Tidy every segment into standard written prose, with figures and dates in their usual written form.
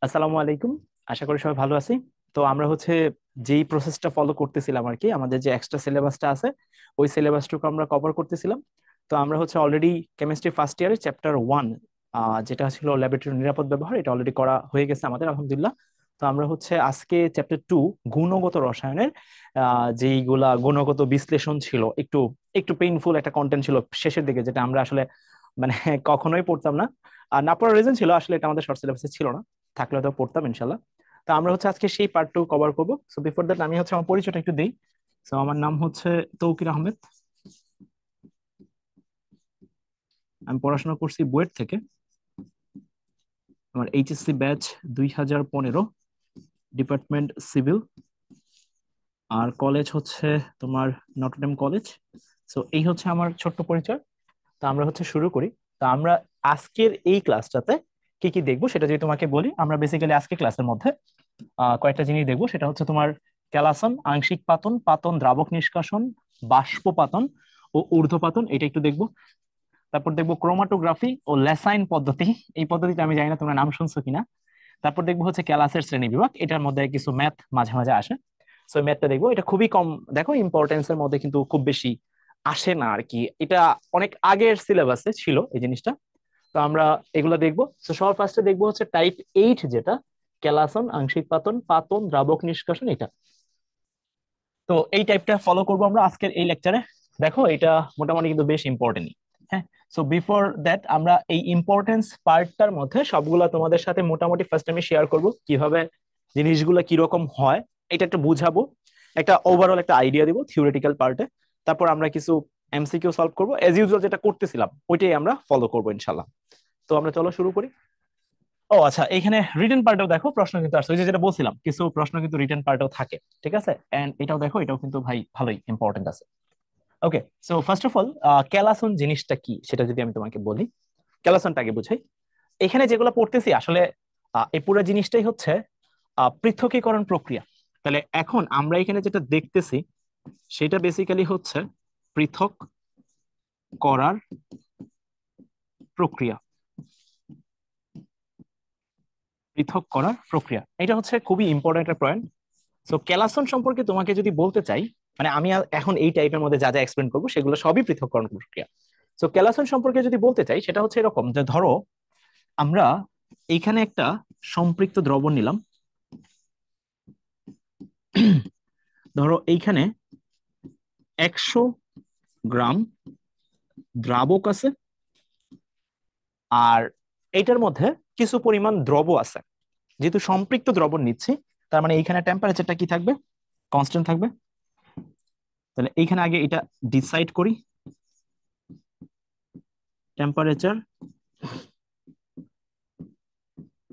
আসসালামু আলাইকুম। আশা করি সবাই ভালো আছি। তো আমরা যেই প্রসেসটা ফলো করতেছিলাম আর কি, আমাদের যে এক্সট্রা সিলেবাসটা আছে ওই সিলেবাসটুকু আমরা কভার করতেছিলাম। তো আমরা অলরেডি কেমিস্ট্রি ফার্স্ট ইয়ারে চ্যাপ্টার 1, যেটা ছিল ল্যাবরেটরি নিরাপদ ব্যবহার, এটা অলরেডি করা হয়ে গেছে আমাদের, আলহামদুলিল্লাহ। তো আমরা আজকে চ্যাপ্টার 2 গুণগত রসায়নের যেইগুলা গুণগত বিশ্লেষণ ছিল, একটু একটু পেইনফুল একটা কন্টেন্ট ছিল শেষের দিকে, যেটা আমরা মানে কখনোই পড়তাম না। আর না পড়ার রিজন ছিল আসলে এটা আমাদের শর্ট সিলেবাসে ছিল না, থাকলে তো পড়তাম ইনশাল্লাহ। তো আমরা আজকে সেই পার্ট 2 কভার করবো। সো বিফোর দ্যাট আমি আমার পরিচয়টা একটু দিই। সো আমার নাম তৌকির আহমেদ। আমি পড়াশোনা করছি বুয়েট থেকে। আমার এইচএসসি ব্যাচ 2015, ডিপার্টমেন্ট সিভিল। আর কলেজ তোমার নটরডেম কলেজ। সো এই আমার ছোট্ট পরিচয়। তো আমরা শুরু করি। তো আমরা আজকের এই ক্লাসটাতে কি কি দেখবো সেটা যদি তোমাকে বলি, আমরা বেসিক্যালি আজকে ক্লাসের মধ্যে কয়েকটা জিনিস দেখবো। সেটা তোমার ক্যালাসন, আংশিক পাতন, পাতন, দ্রাবক নিষ্কাশন, বাষ্পপাতন ও ঊর্ধ্বপাতন, এটা একটু দেখবো। তারপর দেখবো ক্রোমাটোগ্রাফি ও ল্যাসাইন পদ্ধতি। এই পদ্ধতিটা আমি জানি না তোমরা নাম শুনছো কিনা। তারপর দেখবো ক্যালাসের শ্রেণী বিভাগ, এটার মধ্যে কিছু ম্যাথ মাঝে মাঝে আসে। সো ম্যাথটা দেখবো, এটা খুবই কম, দেখো ইম্পর্টেন্সের মধ্যে কিন্তু খুব বেশি আসে না আর কি। এটা অনেক আগের সিলেবাসে ছিল এই জিনিসটা। তো আমরা এগুলো দেখবো। তো সবার ফার্স্টে দেখবো টাইপ 8, যেটা ক্যালাসন, আংশিক পাতন, পাতন, দ্রাবক নিষ্কাশন, এটা। তো এই টাইপটা ফলো করবো আমরা আজকের এই লেকচারে। দেখো এটা মোটামুটি কিন্তু বেশ ইম্পর্টেন্ট। হ্যাঁ। সো বিফোর দ্যাট আমরা এই ইম্পর্টেন্স পার্টটার মধ্যে সবগুলা তোমাদের সাথে মোটামুটি ফার্স্ট আমি শেয়ার করব কিভাবে জিনিসগুলো কিরকম হয়, এটা একটু বুঝাবো, একটা ওভারঅল একটা আইডিয়া দিব থিওরিটিক্যাল পার্টে। তারপর আমরা কিছু এমসিকিউ সলভ করবো, এজ ইউজুয়াল যেটা করতেছিলাম ওইটাই আমরা ফলো করবো ইনশাল্লাহ। তো আমরা চলো শুরু করি। ও আচ্ছা, এখানে রিটেন পার্টেও দেখো প্রশ্ন কিন্তু আসছে, ওই যে যেটা বলছিলাম কিছু প্রশ্ন কিন্তু রিটেন পার্টেও থাকে। ঠিক আছে, এন্ড এটাও দেখো, এটাও কিন্তু ভাই ভালোই ইম্পর্টেন্ট আছে। ওকে। সো ফার্স্ট অফ অল, ক্যালাসন জিনিসটা কি সেটা যদি আমি তোমাকে বলি, ক্যালাসনটাকে বুঝাই। এখানে যেগুলো পড়তেছি আসলে এই পুরো জিনিসটাই পৃথকীকরণ প্রক্রিয়া। তাহলে এখন আমরা এখানে যেটা দেখতেছি সেটা বেসিক্যালি পৃথক করার প্রক্রিয়া। পৃথক করার প্রক্রিয়া, এটা খুবই ইম্পর্টেন্ট একটা পয়েন্ট। সো ক্যালাসন সম্পর্কে তোমাকে যদি বলতে চাই, মানে আমি এখন এই টাইপের মধ্যে যা যা এক্সপ্লেন করবো সেগুলো সবই পৃথককরণ প্রক্রিয়া। সো ক্যালাসন সম্পর্কে যদি বলতে চাই, সেটা এরকম যে ধরো আমরা এইখানে একটা সম্পৃক্ত দ্রবণ নিলাম। ধরো এইখানে 100 গ্রাম দ্রাবক আছে, আর এইটার মধ্যে কিছু পরিমাণ দ্রব আছে। যেহেতু সম্পৃক্ত দ্রবণ নিচ্ছি, তার মানে এইখানে টেম্পারেচারটা কি থাকবে? কনস্ট্যান্ট থাকবে। তাহলে এইখানে আগে এটা ডিসাইড করি, টেম্পারেচার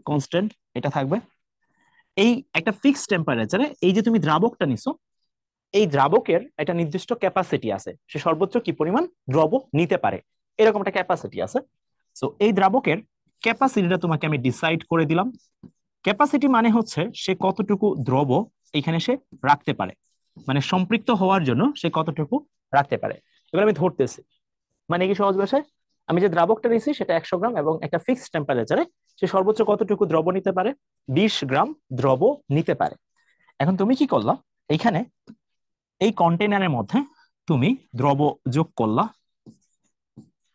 কনস্ট্যান্ট এটা থাকবে। এই একটা ফিক্সড টেম্পারেচারে এই যে তুমি দ্রাবকটা নিছো, এই দ্রাবকের একটা নির্দিষ্ট ক্যাপাসিটি আছে, সে সর্বোচ্চ কি পরিমাণ দ্রব নিতে পারে, এরকম একটা ক্যাপাসিটি আছে। সো এই দ্রাবকের ক্যাপাসিটিটা তোমাকে আমি ডিসাইড করে দিলাম। ক্যাপাসিটি মানে সে কতটুকু দ্রব এখানে সে রাখতে পারে, মানে সম্পৃক্ত হওয়ার জন্য সে কতটুকু রাখতে পারে। এবার আমি ধরতেছি, মানে কি সহজ ভাষায়, আমি যে দ্রাবকটা নিয়েছি সেটা 100 গ্রাম এবং একটা ফিক্সড টেম্পারেচারে সে সর্বোচ্চ কতটুকু দ্রব নিতে পারে? 20 গ্রাম দ্রব নিতে পারে। এখন তুমি কি করলা, এইখানে এই কন্টেনারের মধ্যে তুমি দ্রব যোগ করলা,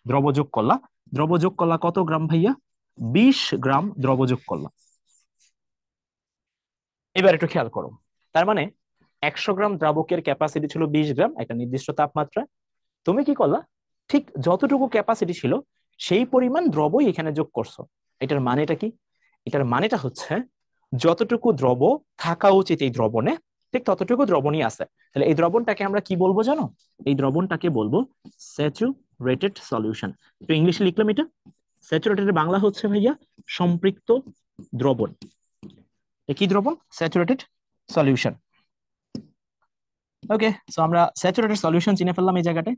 দ্রব যোগ করলা, দ্রব যোগ করলা কত গ্রাম ভাইয়া? 20 গ্রাম দ্রব যোগ করলা। এবার একটু খেয়াল করো, তার মানে 100 গ্রাম দ্রাবকের ক্যাপাসিটি ছিল 20 গ্রাম একটা নির্দিষ্ট তাপমাত্রায়। তুমি কি করলা, ঠিক যতটুকু ক্যাপাসিটি ছিল সেই পরিমাণ দ্রবই এখানে যোগ করছো। এটার মানেটা কি? এটার মানেটা যতটুকু দ্রব থাকা উচিত এই দ্রবণে, ঠিক ততটুকু দ্রবণই আছে। তাহলে এই দ্রবণটাকে আমরা কি বলবো জানো? এই দ্রবণটাকে বলবো স্যাচুরেটেড সলিউশন। তো ইংলিশে লিখলাম এটা। স্যাচুরেটেড বাংলা ভাইয়া সম্পৃক্ত দ্রবণ। কি দ্রবণ? Saturated solution. ওকে। সো আমরা স্যাচুরেটেড সলিউশন চিনে ফেললাম এই জায়গাটায়।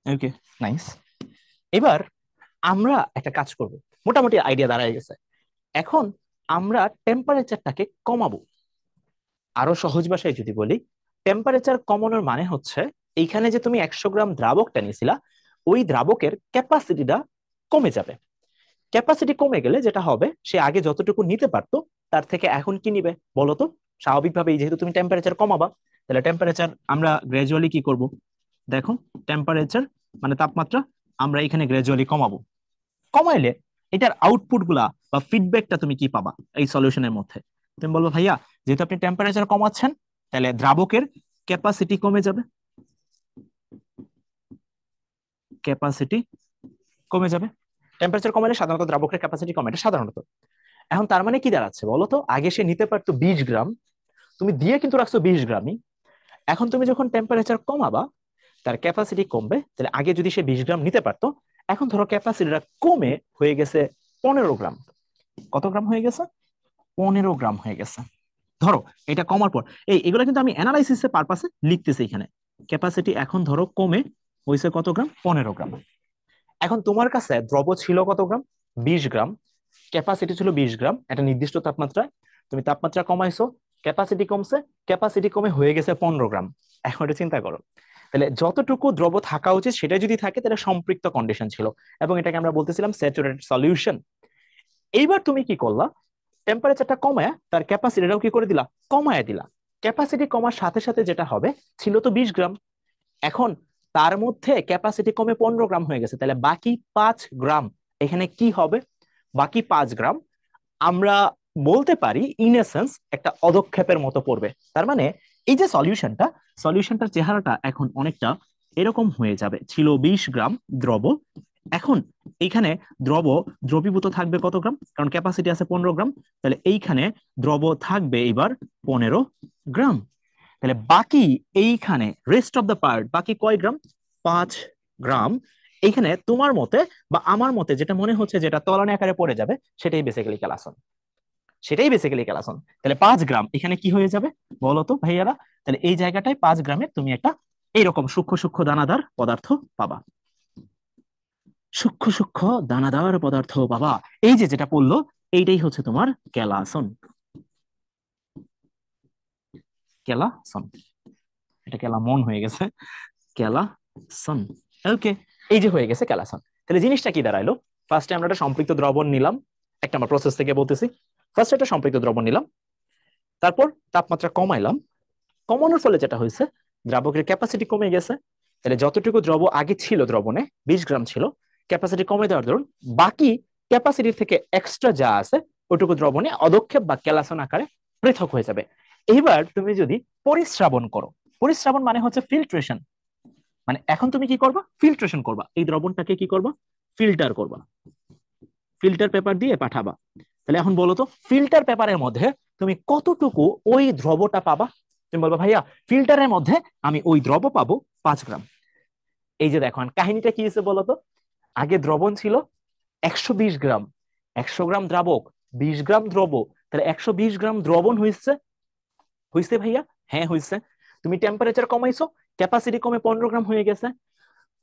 Okay, nice. এবার আমরা একটা কাজ করব, মোটামুটি আইডিয়া দাঁড়ায় গেছে। এখন আমরা টেম্পারেচারটাকে কমাবো। আরো সহজ ভাষায় যদি বলি, টেম্পারেচার কমানোর মানে এইখানে যে তুমি 100 গ্রাম দ্রাবকটা নিয়েছিলা, ওই দ্রাবকের ক্যাপাসিটিটা কমে যাবে। ক্যাপাসিটি কমে গেলে যেটা হবে, সে আগে যতটুকু নিতে পারতো তার থেকে এখন কি নিবে বলো তো? স্বাভাবিকভাবেই যেহেতু তুমি টেম্পারেচার কমাবা, তাহলে টেম্পারেচার আমরা গ্র্যাজুয়ালি কি করব? দেখো, টেম্পারেচার মানে তাপমাত্রা আমরা এখানে গ্র্যাজুয়ালি কমাবো। কমাইলে এটার আউটপুট গুলা বা ফিডব্যাকটা তুমি কি পাবা এই সলিউশনের মধ্যে? তুমি বলবো ভাইয়া, যেহেতু আপনি টেম্পারেচার কমাচ্ছেন, তাহলে দ্রাবকের ক্যাপাসিটি কমে যাবে, ক্যাপাসিটি কমে যাবে। টেম্পারেচার কমালে সাধারণত দ্রাবকের ক্যাপাসিটি কমে, এটা সাধারণত। এখন তার মানে কি দাঁড়াচ্ছে বলো তো? আগে সে নিতে পারতো 20 গ্রাম, তুমি দিয়ে কিন্তু রাখছো 20 গ্রামই। এখন তুমি যখন টেম্পারেচার কমাবা, তার ক্যাপাসিটি কমবে। তাহলে আগে যদি সে 20 গ্রাম নিতে পারতো, এখন ধরো ক্যাপাসিটিটা কমে হয়ে গেছে 15 গ্রাম। কত গ্রাম হয়ে গেছে? 15 গ্রাম হয়ে গেছে। ধরো এটা কমার পর, এগুলো কিন্তু আমি অ্যানালাইসিস এর পারপাসে লিখতেছি এখানে। ক্যাপাসিটি এখন ধরো কমে হয়েছে কত গ্রাম? 15 গ্রাম। এখন তোমার কাছে দ্রব ছিল কত গ্রাম? 20 গ্রাম। ক্যাপাসিটি ছিল 20 গ্রাম, একটা নির্দিষ্ট তাপমাত্রায়। তুমি তাপমাত্রা কমাইছো, ক্যাপাসিটি কমছে, ক্যাপাসিটি কমে হয়ে গেছে 15 গ্রাম। এখন এটা চিন্তা করো, তাহলে যতটুকু দ্রব থাকা উচিত সেটা যদি থাকে, তাহলে সম্পৃক্ত কন্ডিশন ছিল, এবং এটাকে আমরা বলতেছিলাম স্যাচুরেটেড সলিউশন। এইবার তুমি কি করলা? টেম্পারেচারটা কমায় তার ক্যাপাসিটিটাও কি করে দিলা? কমায় দিলা। ক্যাপাসিটি কমার সাথে সাথে যেটা হবে, ছিল তো 20 গ্রাম, এখন তার মধ্যে ক্যাপাসিটি কমে 15 গ্রাম হয়ে গেছে, তাহলে বাকি 5 গ্রাম এখানে কি হবে? বাকি 5 গ্রাম আমরা বলতে পারি ইন এসেন্স একটা অদক্ষেপের মতো পড়বে। তার মানে এই যে সলিউশনটার চেহারাটা এখন অনেকটা এরকম হয়ে যাবে। ছিল 20 গ্রাম দ্রব, এখন এইখানে দ্রবীভূত থাকবে কত গ্রাম? কারণ ক্যাপাসিটি আছে 15 গ্রাম, তাহলে এইখানে দ্রব থাকবে এবার 15 গ্রাম। তাহলে বাকি এইখানে রেস্ট অফ দ্য পার্ট বাকি কয় গ্রাম? 5 গ্রাম। এইখানে তোমার মতে বা আমার মতে যেটা মনে হচ্ছে, যেটা তলানি আকারে পড়ে যাবে, সেটাই বেসিক্যালি ক্যালাসন। সেটাই বেসিক্যালি ক্যালাসন। তাহলে 5 গ্রাম এখানে কি হয়ে যাবে বলো তো ভাইয়ারা? তাহলে এই জায়গাটায় 5 গ্রামের তুমি একটা এইরকম সূক্ষ্ম সূক্ষ্ম দানাদার পদার্থ পাবা। সূক্ষ্ম সূক্ষ্ম দানাদার পদার্থ পাবা। এই যে যেটা পড়লো, এইটাই হচ্ছে তোমার ক্যালাসন। ক্যালাসন, এটা ক্যালামন হয়ে গেছে, ক্যালাসন। ওকে, এই যে হয়ে গেছে ক্যালাসন। তাহলে জিনিসটা কি দাঁড়াইলো? ফার্স্টে আমরা একটা সম্পৃক্ত দ্রবণ নিলাম, একটা আমরা প্রসেস থেকে বলতেছি। ফার্স্ট একটা সম্পৃক্ত দ্রবণ নিলাম, তারপর তাপমাত্রা কমাইলাম। কমানোর ফলে যেটা হয়েছে, দ্রাবকের ক্যাপাসিটি কমে গেছে। তাহলে যতটুকু দ্রব আগে ছিল দ্রবণে, 20 গ্রাম ছিল, ক্যাপাসিটি কমে দেওয়ার দরুন বাকি ক্যাপাসিটির থেকে এক্সট্রা যা আছে ওইটুকু দ্রবণে অদক্ষেপ বা ক্যালাসন আকারে পৃথক হয়ে যাবে। এইবার তুমি যদি পরিস্রাবণ করো, পরিস্রাবণ মানে হচ্ছে ফিল্ট্রেশন, মানে এখন তুমি কি করবা? ফিল্ট্রেশন করবা, এই দ্রবণটাকে কি করবা? ফিল্টার করবা, ফিল্টার পেপার দিয়ে পাঠাবা। তাহলে এখন বলো তো, ফিল্টার পেপারের মধ্যে তুমি কতটুকু ওই দ্রবটা পাবা? তুমি বলবা ভাইয়া, ফিল্টারের মধ্যে আমি ওই দ্রব পাবো 5 গ্রাম। এই যে দেখো কাহিনীটা কি হয়েছে বলতো? আগে দ্রবণ ছিল 120 গ্রাম, 100 গ্রাম দ্রাবক, 20 গ্রাম দ্রব, তাহলে 120 গ্রাম দ্রবণ হয়েছে। হয়েছে ভাইয়া? হ্যাঁ হয়েছে। তুমি টেম্পারেচার কমাইছো, ক্যাপাসিটি কমে 15 গ্রাম হয়ে গেছে।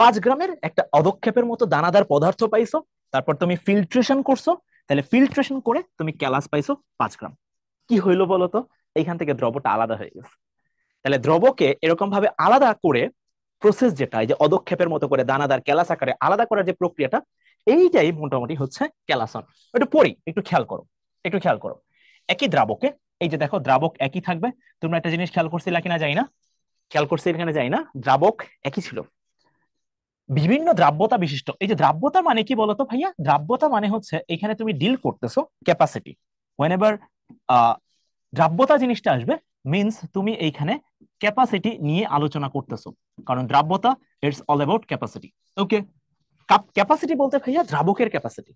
5 গ্রামের একটা অদক্ষেপের মতো দানাদার পদার্থ পাইছো, তারপর তুমি ফিল্ট্রেশন করছো, তাহলে ফিল্ট্রেশন করে তুমি ক্যালাস পাইছো 5 গ্রাম। কি হইলো বলতো? এইখান থেকে দ্রবটা আলাদা হয়ে গেছে। তাহলে দ্রবকে এরকম ভাবে আলাদা করে প্রসেস, যেটা এই যে অদক্ষেপের মতো করে দানাদার ক্যালাস আকারে আলাদা করার যে প্রক্রিয়াটা, এইটাই মোটামুটি হচ্ছে ক্যালাসন। একটু পড়ি, একটু খেয়াল করো, একটু খেয়াল করো। একই দ্রাবকে, এই যে দেখো দ্রাবক একই থাকবে। তোমরা একটা জিনিস খেয়াল করছিলা কিনা জানি না, খেয়াল করছি এখানে যাই না, দ্রাবক একই ছিল, বিভিন্ন দ্রাব্যতা বিশিষ্ট। এই যে দ্রাব্যতা মানে কি বলতো ভাইয়া? দ্রাব্যতা মানে হচ্ছে এখানে তুমি ডিল করতেছো ক্যাপাসিটি। হোয়েন এভার দ্রাব্যতা জিনিসটা আসবে, মিনস তুমি এইখানে ক্যাপাসিটি নিয়ে আলোচনা করতেছো, কারণ দ্রাব্যতা it's all about capacity. Okay, capacity বলতে ভাইয়া দ্রাবকের ক্যাপাসিটি।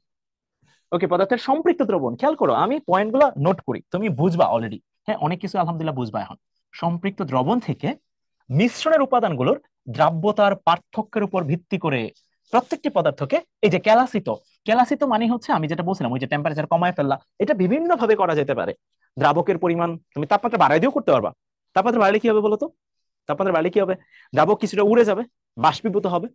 ওকে, পদার্থের সম্পৃক্ত দ্রবণ, খেয়াল করো আমি পয়েন্টগুলো নোট করি, তুমি বুঝবা অলরেডি। হ্যাঁ, অনেক কিছু আলহামদুলিল্লাহ বুঝবা এখন। সম্পৃক্ত দ্রবণ থেকে মিশ্রণের উপাদানগুলোর দ্রাব্যতার পার্থক্যের উপর ভিত্তি করে প্রত্যেকটি পদার্থকে, এই যে ক্যালাসিত, ক্যালাসিত মানে হচ্ছে আমি যেটা বলছিলাম, ওই যে টেম্পারেচার কমায় ফেললা, এটা বিভিন্ন ভাবে করা যেতে পারে। দ্রাবকের পরিমাণ তুমি তাপমাত্রা বাড়াই দিয়েও করতে পারবা। তাপমাত্রা বাড়লে কি হবে বলতো? তাপমাত্রা বাড়লে কি হবে? দ্রাবক কিছুটা উড়ে যাবে, বাষ্পীভূত হবে।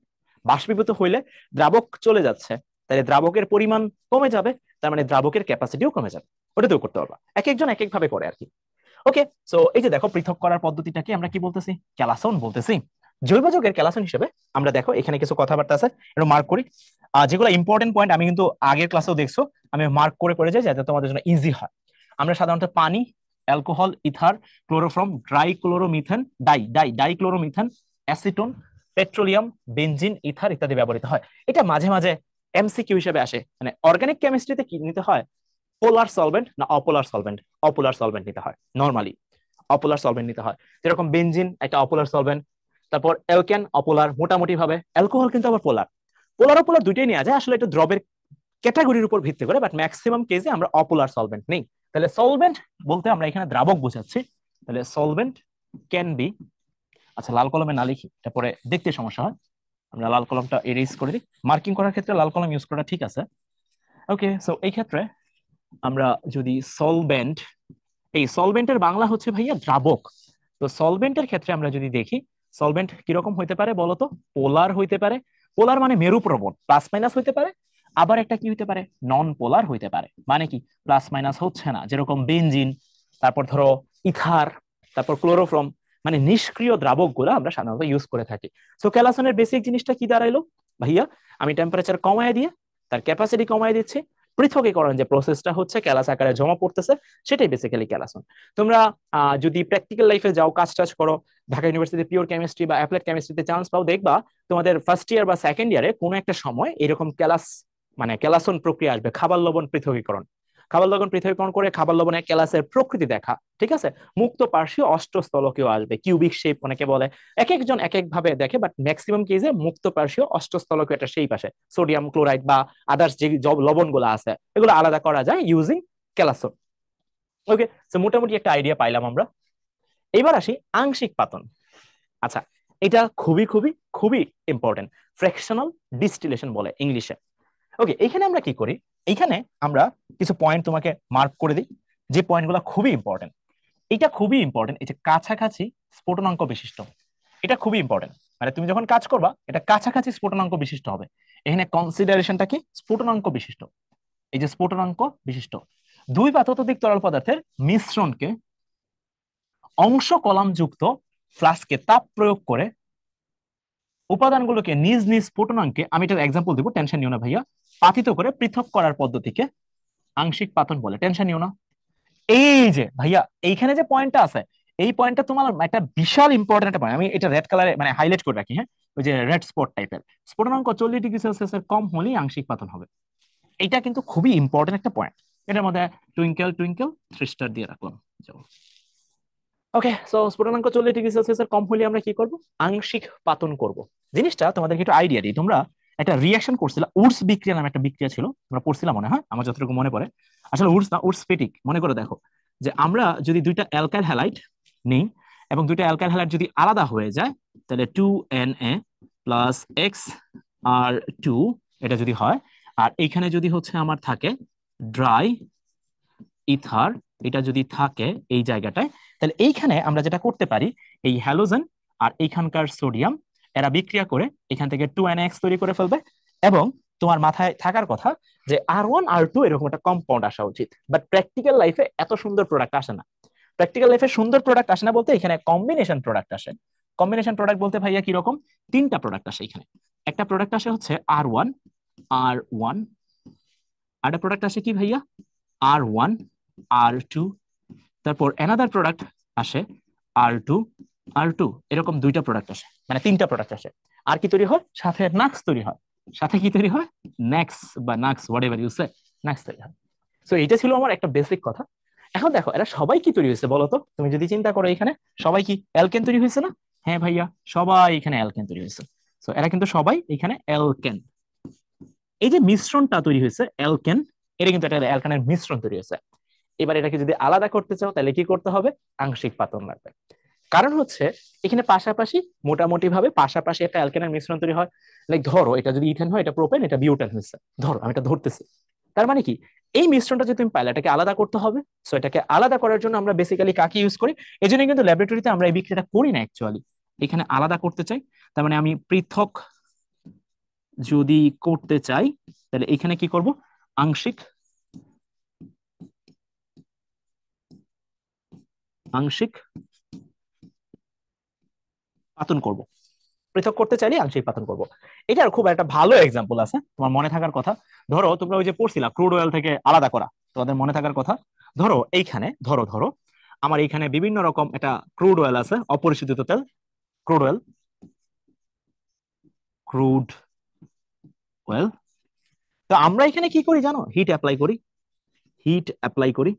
বাষ্পীভূত হইলে দ্রাবক চলে যাচ্ছে, তাহলে দ্রাবকের পরিমাণ কমে যাবে, তার মানে দ্রাবকের ক্যাপাসিটিও কমে যাবে। ওটাতেও করতে পারবা, এক একজন এক এক ভাবে করে আর কি। ওকে, সো এই যে দেখো পৃথক করার পদ্ধতিটাকে আমরা কি বলতেছি? ক্যালাসন বলতেছি। জৈব যৌগের ক্যালাসন হিসেবে আমরা দেখো এখানে কিছু কথাবার্তা আছে, এটা মার্ক করি। যেগুলো ইম্পর্টেন্ট পয়েন্ট আমি কিন্তু আগের ক্লাসেও দেখছো আমি মার্ক করে করে যাই যাতে তোমাদের জন্য ইজি হয়। আমরা সাধারণত পানি, alcohol, ether, chloroform, dichloromethane, dichloromethane, acetone, petroleum, benzene, ether ইত্যাদি ব্যবহৃত হয়। এটা মাঝে মাঝে এমসিকিউ হিসেবে আসে, মানে অর্গানিক কেমিস্ট্রিতে কি নিতে হয়, পোলার সলভেন্ট না অপোলার সলভেন্ট? অপোলার সলভেন্ট নিতে হয় নরমালি, অপোলার সলভেন্ট নিতে হয়। যেরকম বেনজিন একটা অপোলার সলভেন্ট, তারপর অ্যালকেন অপোলার মোটামুটি ভাবে, অ্যালকোহল কিন্তু আবার পোলার। পোলার অপোলার দুইটাই নেওয়া যায় আসলে, এটা দ্রবের ক্যাটাগরির উপর ভিত্তি করে, বাট ম্যাক্সিমাম কেসে আমরা অপোলার সলভেন্ট নেই। তাহলে সলভেন্ট বলতে আমরা এখানে দ্রাবক বোঝাচ্ছি। তাহলে সলভেন্ট ক্যান বি, আচ্ছা লাল কলমে না লিখি তারপরে দেখতে সমস্যা হয়, আমরা লাল কলমটা এরেজ করে দিই। মার্কিং করার ক্ষেত্রে লাল কলম ইউজ করা ঠিক আছে। ওকে, সো এই ক্ষেত্রে আমরা যদি সলভেন্ট, এই সলভেন্টের বাংলা হচ্ছে ভাইয়া দ্রাবক। তো সলভেন্টের ক্ষেত্রে আমরা যদি দেখি সলভেন্ট কিরকম হইতে পারে বলতো, পোলার হইতে পারে। পোলার মানে মেরু প্রবণ, প্লাস মাইনাস হইতে পারে। আবার একটা কি হইতে পারে, নন পোলার হইতে পারে, মানে কি প্লাস মাইনাস হচ্ছে না, যেরকম বেনজিন, তারপর ধরো ইথার, তারপর ক্লোরোফর্ম, মানে নিষ্ক্রিয় দ্রাবক গুলো আমরা সাধারণত ইউজ করে থাকি। সো ক্যালাসনের বেসিক জিনিসটা কি দাঁড়াইলো ভাইয়া, আমি টেম্পারেচার কমায় দিয়ে তার ক্যাপাসিটি কমায় দিচ্ছি, পৃথকীকরণ যে প্রসেসটা হচ্ছে ক্যালাস আকারে জমা পড়তেছে, সেটাই বেসিক্যালি ক্যালাসন। তোমরা যদি প্র্যাকটিক্যাল লাইফে যাও, কাজ টাজ করো, ঢাকা ইউনিভার্সিটি পিওর কেমিস্ট্রি বা অ্যাপ্লাইড কেমিস্ট্রিতে চান্স পাও, দেখবা তোমাদের ফার্স্ট ইয়ার বা সেকেন্ড ইয়ারে কোনো একটা সময় এরকম মানে ক্যালাসন প্রক্রিয়া আসবে, খাবার লবণ পৃথকীকরণ। খাবার লবণ পৃথকীকরণ করে খাবার লবণে ক্যালাসের প্রকৃতি দেখা, ঠিক আছে। মুক্ত পার্শ্বীয় অষ্টস্থলকীয় আসবে, কিউবিক শেপ অনেকে বলে, এক একজন এক এক ভাবে দেখে, বাট ম্যাক্সিমাম কেসে মুক্ত পার্শ্বীয় অষ্টস্থলকীয় একটা শেপ আসে। সোডিয়াম ক্লোরাইড বা আদার্স যে লবণগুলো আছে এগুলো আলাদা করা যায় ইউজিং ক্যালাসন। ওকে, তো মোটামুটি একটা আইডিয়া পাইলাম আমরা। এবার আসি আংশিক পাতন। আচ্ছা, এটা খুবই খুবই খুবই ইম্পর্টেন্ট, ফ্র্যাকশনাল ডিস্টিলেশন বলে ইংলিশে। ওকে, এখানে আমরা কি করি, এইখানে আমরা কিছু পয়েন্ট তোমাকে মার্ক করে দিই, যে পয়েন্টগুলো খুবই ইম্পর্টেন্ট। এটা খুবই ইম্পর্টেন্ট, এই যে কাছাকাছি স্ফুটনাঙ্ক বিশিষ্ট, এটা খুবই ইম্পর্টেন্ট। মানে তুমি যখন কাজ করবা এটা কাছাকাছি স্ফুটনাঙ্ক বিশিষ্ট হবে। এখানে কনসিডারেশনটা কি, স্ফুটনাঙ্ক বিশিষ্ট। এই যে স্ফুটনাঙ্ক বিশিষ্ট, দুই বা ততোধিক তরল পদার্থের মিশ্রণকে অংশ কলামযুক্ত ফ্লাস্কে তাপ প্রয়োগ করে উপাদানগুলোকে নিজ নিজ স্ফুটনাঙ্কে, আমি এটার এক্সাম্পল দিব, টেনশন নিও না ভাইয়া, পাতিত করে পৃথক করার পদ্ধতিকে আংশিক পাতন বলে, টেনশন নিও না। এই যে ভাইয়া এইখানে যে পয়েন্টটা আছে, এই পয়েন্টটা তোমার একটা বিশাল ইম্পর্টেন্ট একটা পয়েন্ট, আমি এটা রেড কালারে মানে হাইলাইট করে রাখি, হ্যাঁ, ওই যে রেড স্পট টাইপের। স্ফুটনাঙ্ক 40°C কম হলেই আংশিক পাতন হবে। এটা কিন্তু খুবই ইম্পর্টেন্ট একটা পয়েন্ট। এটার মধ্যে টুইঙ্কেল টুইঙ্কেল 3 স্টার দিয়ে রাখলাম। ওকে, সো স্ফুটনাঙ্ক 40°C কম হলে আমরা কি করব, আংশিক পাতন করব। জিনিসটা তোমাদেরকে একটু আইডিয়া দিই। তোমরা একটা রিয়াকশন করছিলা, উডস বিক্রিয়া নামে একটা বিক্রিয়া ছিল, তোমরা পড়ছিলা মনে হয়, আমার যতটুকু মনে পড়ে। আসলে উডস না, উডস ফেটিক। মনে করে দেখো যে আমরা যদি দুইটা অ্যালকাইল হ্যালাইড নিই এবং দুইটা অ্যালকাইল হ্যালাইড যদি আলাদা হয়ে যায়, তাহলে 2Na প্লাস এক্স আর 2, এটা যদি হয়, আর এইখানে যদি হচ্ছে আমার থাকে ড্রাই ইথার, এটা যদি থাকে এই জায়গাটায়, তাহলে এইখানে আমরা যেটা করতে পারি, এই হ্যালোজেন আর এইখানকার সোডিয়াম এরা বিক্রিয়া করে এখান থেকে 2NX তৈরি করে ফেলবে, এবং তোমার মাথায় থাকার কথা যে R1 R2 এরকম একটা কম্পাউন্ড আসা উচিত। বাট প্র্যাকটিক্যাল লাইফে এত সুন্দর প্রোডাক্ট আসে না। প্র্যাকটিক্যাল লাইফে সুন্দর প্রোডাক্ট আসে না বলতে এখানে কম্বিনেশন প্রোডাক্ট আসে। কম্বিনেশন প্রোডাক্ট বলতে ভাইয়া কিরকম, 3টা প্রোডাক্ট আসে এখানে। একটা প্রোডাক্ট আসে হচ্ছে R1, আর একটা প্রোডাক্ট আসে কি ভাইয়া, R1 R2, তারপর অ্যানাদার প্রোডাক্ট আসে R2 এরকম 2টা প্রোডাক্ট আসে, মানে 3টা প্রোডাক্ট আসে। আর কি তৈরি হয়, সাথে নাক্স তৈরি হয়, সাথে কি তৈরি হয়, নেক্স বা নাক্স হোয়াট এভার ইউ সে, নাক্স তৈরি হয়। সো এটা ছিল আমার একটা বেসিক কথা। এখন দেখো এরা সবাই কি তৈরি হয়েছে বলো তো, তুমি যদি চিন্তা করো এখানে সবাই কি অ্যালকেন তৈরি হয়েছে না? হ্যাঁ ভাইয়া, সবাই এখানে অ্যালকেন তৈরি হয়েছে। সো এরা কিন্তু সবাই এখানে অ্যালকেন। এই যে মিশ্রণটা তৈরি হয়েছে অ্যালকেন, এটা কিন্তু একটা অ্যালকেনের মিশ্রণ তৈরি হয়েছে। এবার এটাকে যদি আলাদা করতে চাও তাহলে কি করতে হবে, আংশিক পাতন লাগবে। কারণ হচ্ছে এখানে পাশাপাশি মোটামুটি ভাবে পাশাপাশি একটা অ্যালকেনের মিশ্রণ তৈরি হয়। লাইক ধরো এটা যদি ইথেন হয়, এটা প্রোপেন, এটা বিউটেন হয়েছে, ধরো আমি এটা ধরতেছি। তার মানে কি, এই মিশ্রণটা যদি তুমি পাইলে এটাকে আলাদা করতে হবে। সো এটাকে আলাদা করার জন্য আমরা বেসিক্যালি কাকে ইউজ করি, এই জন্য কিন্তু ল্যাবরেটরিতে আমরা এই বিক্রিয়াটা করি না অ্যাকচুয়ালি। এখানে আলাদা করতে চাই, তার মানে আমি পৃথক যদি করতে চাই, তাহলে এখানে কি করব, আংশিক আংশিক পাতন করব। পৃথক করতে চাইলে আংশিক পাতন করব। এটার খুব একটা ভালো এক্সাম্পল আছে তোমার মনে থাকার কথা। ধরো তোমরা ওই যে পড়ছিলা ক্রুড অয়েল থেকে আলাদা করা, তোমাদের মনে থাকার কথা। ধরো এইখানে ধরো ধরো আমার এইখানে বিভিন্ন রকম একটা ক্রুড অয়েল আছে, অপরিশোধিত তেল, ক্রুড অয়েল, ক্রুড অয়েল। তো আমরা এখানে কি করি জানো? হিট অ্যাপ্লাই করি, হিট অ্যাপ্লাই করি,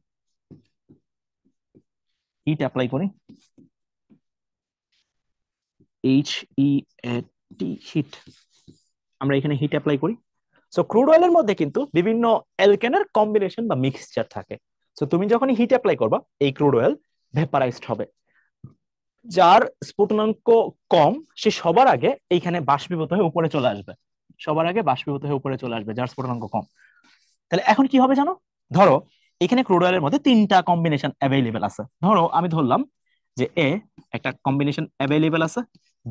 হিট অ্যাপ্লাই করি, HEAT, হিট। আমরা এখানে হিট অ্যাপ্লাই করি। সো ক্রুড অয়েলের মধ্যে কিন্তু বিভিন্ন অ্যালকেনের কম্বিনেশন বা মিক্সচার থাকে। সো তুমি যখন হিট অ্যাপ্লাই করবা এই ক্রুড অয়েল ভেপারাইজড হবে। যার স্ফুটনাঙ্ক কম সে সবার আগে এইখানে বাষ্পীভূত হয়ে উপরে চলে আসবে, সবার আগে বাষ্পীভূত হয়ে উপরে চলে আসবে যার স্ফুটনাঙ্ক কম। তাহলে এখন কি হবে জানো? ধরো এখানে ক্রুড অয়েলের মধ্যে তিনটা কম্বিনেশন অ্যাভেলেবেল আছে। ধরো আমি ধরলাম যে এ একটা কম্বিনেশন অ্যাভেলেবেল আছে,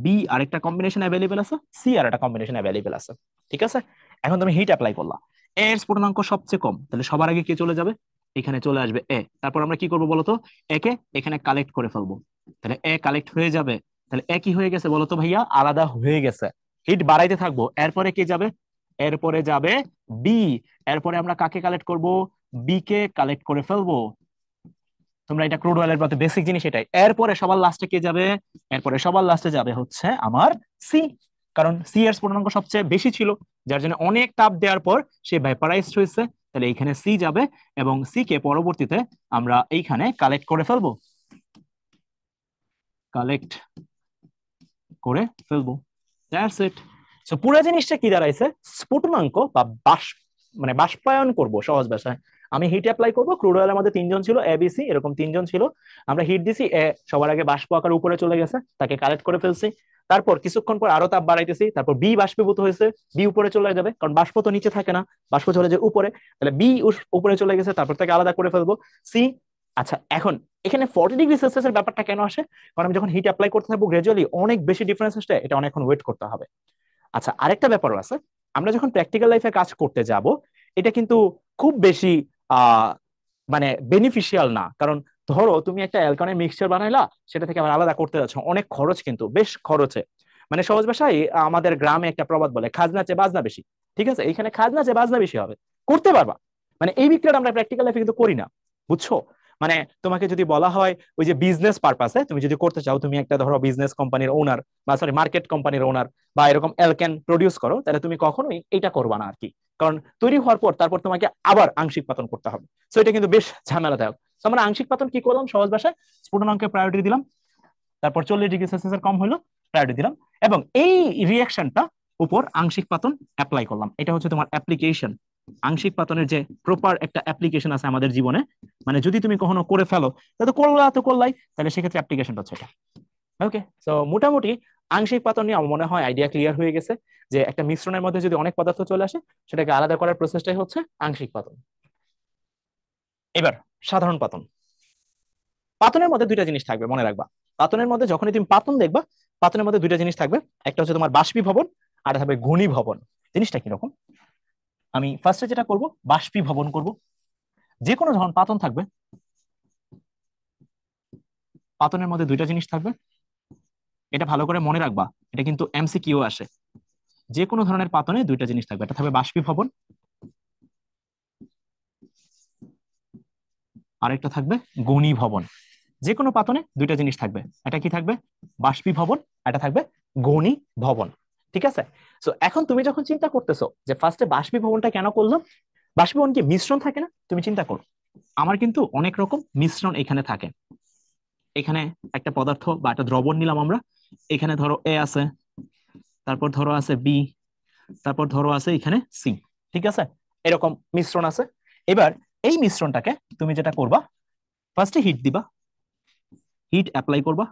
বি আরেকটা কম্বিনেশন অ্যাভেলেবেল আছে, সি আর একটা কম্বিনেশন অ্যাভেলেবেল আছে। ঠিক আছে, এখন তুমি হিট অ্যাপ্লাই করলা, এ এর স্ফুটনাঙ্ক সবচেয়ে কম, তাহলে সবার আগে কে চলে যাবে? এখানে চলে আসবে এ। তারপর আমরা কি করবো বলতো? একে এখানে কালেক্ট করে ফেলবো। তাহলে এ কালেক্ট হয়ে যাবে। তাহলে এ কি হয়ে গেছে বলতো ভাইয়া? আলাদা হয়ে গেছে। হিট বাড়াইতে থাকবো, এরপরে কে যাবে? এরপরে যাবে বি। এরপরে আমরা কাকে কালেক্ট করব? বি কে কালেক্ট করে ফেলবো। তোমরা এটা ক্রুড অয়েলের মধ্যে বেসিক জিনিস এটাই। এরপরে সবার লাস্টে কে যাবে? এরপরে সবার লাস্টে যাবে হচ্ছে আমার সি, কারণ সি এর স্ফুটনাঙ্ক সবচেয়ে বেশি ছিল, যার জন্য অনেক তাপ দেওয়ার পর সে ভ্যাপারাইজড হয়েছে। তাহলে এইখানে সি যাবে এবং সি কে পরবর্তীতে আমরা এইখানে কালেক্ট করে ফেলবো, কালেক্ট করে ফেলবো। That's it. সো পুরো জিনিসটা কি দাঁড়াইছে? স্ফুটনাঙ্ক বা মানে বাষ্পায়ন করব সহজ ভাষায়। আমি হিট অ্যাপ্লাই করবো, ক্রুড অয়েলের মধ্যে তিনজন ছিল, এ বি সি এরকম তিনজন ছিল। আমরা হিট দিছি, এ সবার আগে বাষ্প আকারে উপরে চলে গেছে, তাকে কালেক্ট করে ফেলছি। তারপর কিছুক্ষণ পর আরো তাপ বাড়াইতেছি, তারপর বি বাষ্পীভূত হয়েছে, বি উপরে চলে যাবে, কারণ বাষ্প তো নিচে থাকে না, বাষ্প চলে যায় উপরে। তাহলে বি উপরে চলে গেছে, তারপর তাকে আলাদা করে ফেলবো, সি। আচ্ছা এখন এখানে 40°C এর ব্যাপারটা কেন আসে? কারণ আমি যখন হিট অ্যাপ্লাই করতে থাকবো গ্রাজুয়ালি অনেক বেশি ডিফারেন্স আসে, এটা অনেকক্ষণ ওয়েট করতে হবে। আচ্ছা আরেকটা ব্যাপারও আছে, আমরা যখন প্র্যাকটিক্যাল লাইফে কাজ করতে যাব এটা কিন্তু খুব বেশি আহ মানে বেনিফিশিয়াল না। কারণ ধরো তুমি একটা অ্যালকানের মিক্সচার বানাইলা, সেটা থেকে আবার আলাদা করতে যাচ্ছ, অনেক খরচ, কিন্তু বেশ খরচে। মানে সহজ ভাষায় আমাদের গ্রামে একটা প্রবাদ বলে, খাজনা চেয়ে বাজনা বেশি। ঠিক আছে, এইখানে খাজনা চেয়ে বাজনা বেশি হবে, করতে পারবা। মানে এই বিক্রিয়াটা আমরা প্র্যাকটিক্যাল লাইফে কিন্তু করি না, বুঝছো? মানে তোমাকে যদি বলা হয় ওই যে বিজনেস পারপাসে তুমি যদি করতে চাও, তুমি একটা ধরো বিজনেস কোম্পানির ওনার বা সরি মার্কেট কোম্পানির ওনার বা এরকম অ্যালকেন প্রডিউস করো, তাহলে তুমি কখনোই এটা করবা না আর কি। কারণ তৈরি হওয়ার পর তারপর তোমাকে আবার আংশিক পাতন করতে হবে। সো এটা কিন্তু বেশ ঝামেলাদায়ক। তো আমরা আংশিক পাতন কি করলাম? সহজ ভাষায় স্ফুটনাঙ্কে প্রায়োরিটি দিলাম, তারপর 40°C এর কম হলো, প্রায়োরিটি দিলাম, এবং এই রিয়াকশনটা উপর আংশিক পাতন অ্যাপ্লাই করলাম। এটা হচ্ছে তোমার অ্যাপ্লিকেশন। আংশিক পাতনের যে প্রপার একটা অ্যাপ্লিকেশন আছে আমাদের জীবনে, মানে যদি তুমি কখনো করে ফেলো তাহলে তো করলাই, তাহলে সেক্ষেত্রে অ্যাপ্লিকেশনটা হচ্ছে এটা। ওকে, সো মোটামুটি আংশিক পাতন নিয়ে আমার মনে হয় আইডিয়া ক্লিয়ার হয়ে গেছে, যে একটা মিশ্রণের মধ্যে যদি অনেক পদার্থ চলে আসে সেটাকে আলাদা করার প্রসেসটাই হচ্ছে আংশিক পাতন। এবার সাধারণ পাতন। পাতনের মধ্যে দুইটা জিনিস থাকবে, মনে রাখবা। পাতনের মধ্যে যখনই তুমি পাতন দেখবা, পাতনের মধ্যে দুইটা জিনিস থাকবে, একটা হচ্ছে তোমার বাষ্পীভবন আর থাকবে ঘনীভবন। জিনিসটা কিরকম? আমি ফার্স্টে যেটা করব, বাষ্পীভবন করব। যে কোনো যখন পাতন থাকবে, পাতনের মধ্যে দুইটা জিনিস থাকবে, এটা ভালো করে মনে রাখবা, এটা কিন্তু এমসিকিউ আসে। যে কোনো ধরনের পাতনে দুইটা জিনিস থাকবে, এটা থাকবে বাষ্পীভবন, আর একটা থাকবে ঘনীভবন। যে কোনো পাতনে দুইটা জিনিস থাকবে, এটা কি থাকবে? বাষ্পীভবন, এটা থাকবে ঘনীভবন। ঠিক আছে, সো এখন তুমি যখন চিন্তা করতেছো যে ফার্স্টে বাষ্পীভবনটা কেন করলাম, বাষ্পীভবন কি মিশ্রণ থাকে না? তুমি চিন্তা করো, আমার কিন্তু অনেক রকম মিশ্রণ এখানে থাকে। এখানে একটা পদার্থ বা একটা দ্রবণ নিলাম আমরা, এখানে ধরো এ আছে, তারপর ধরো আছে বি, তারপর ধরো আছে এখানে সি। ঠিক আছে, এরকম মিশ্রণ আছে। এবার এই মিশ্রণটাকে তুমি যেটা করবা, ফার্স্টে হিট দিবা, হিট অ্যাপ্লাই করবা।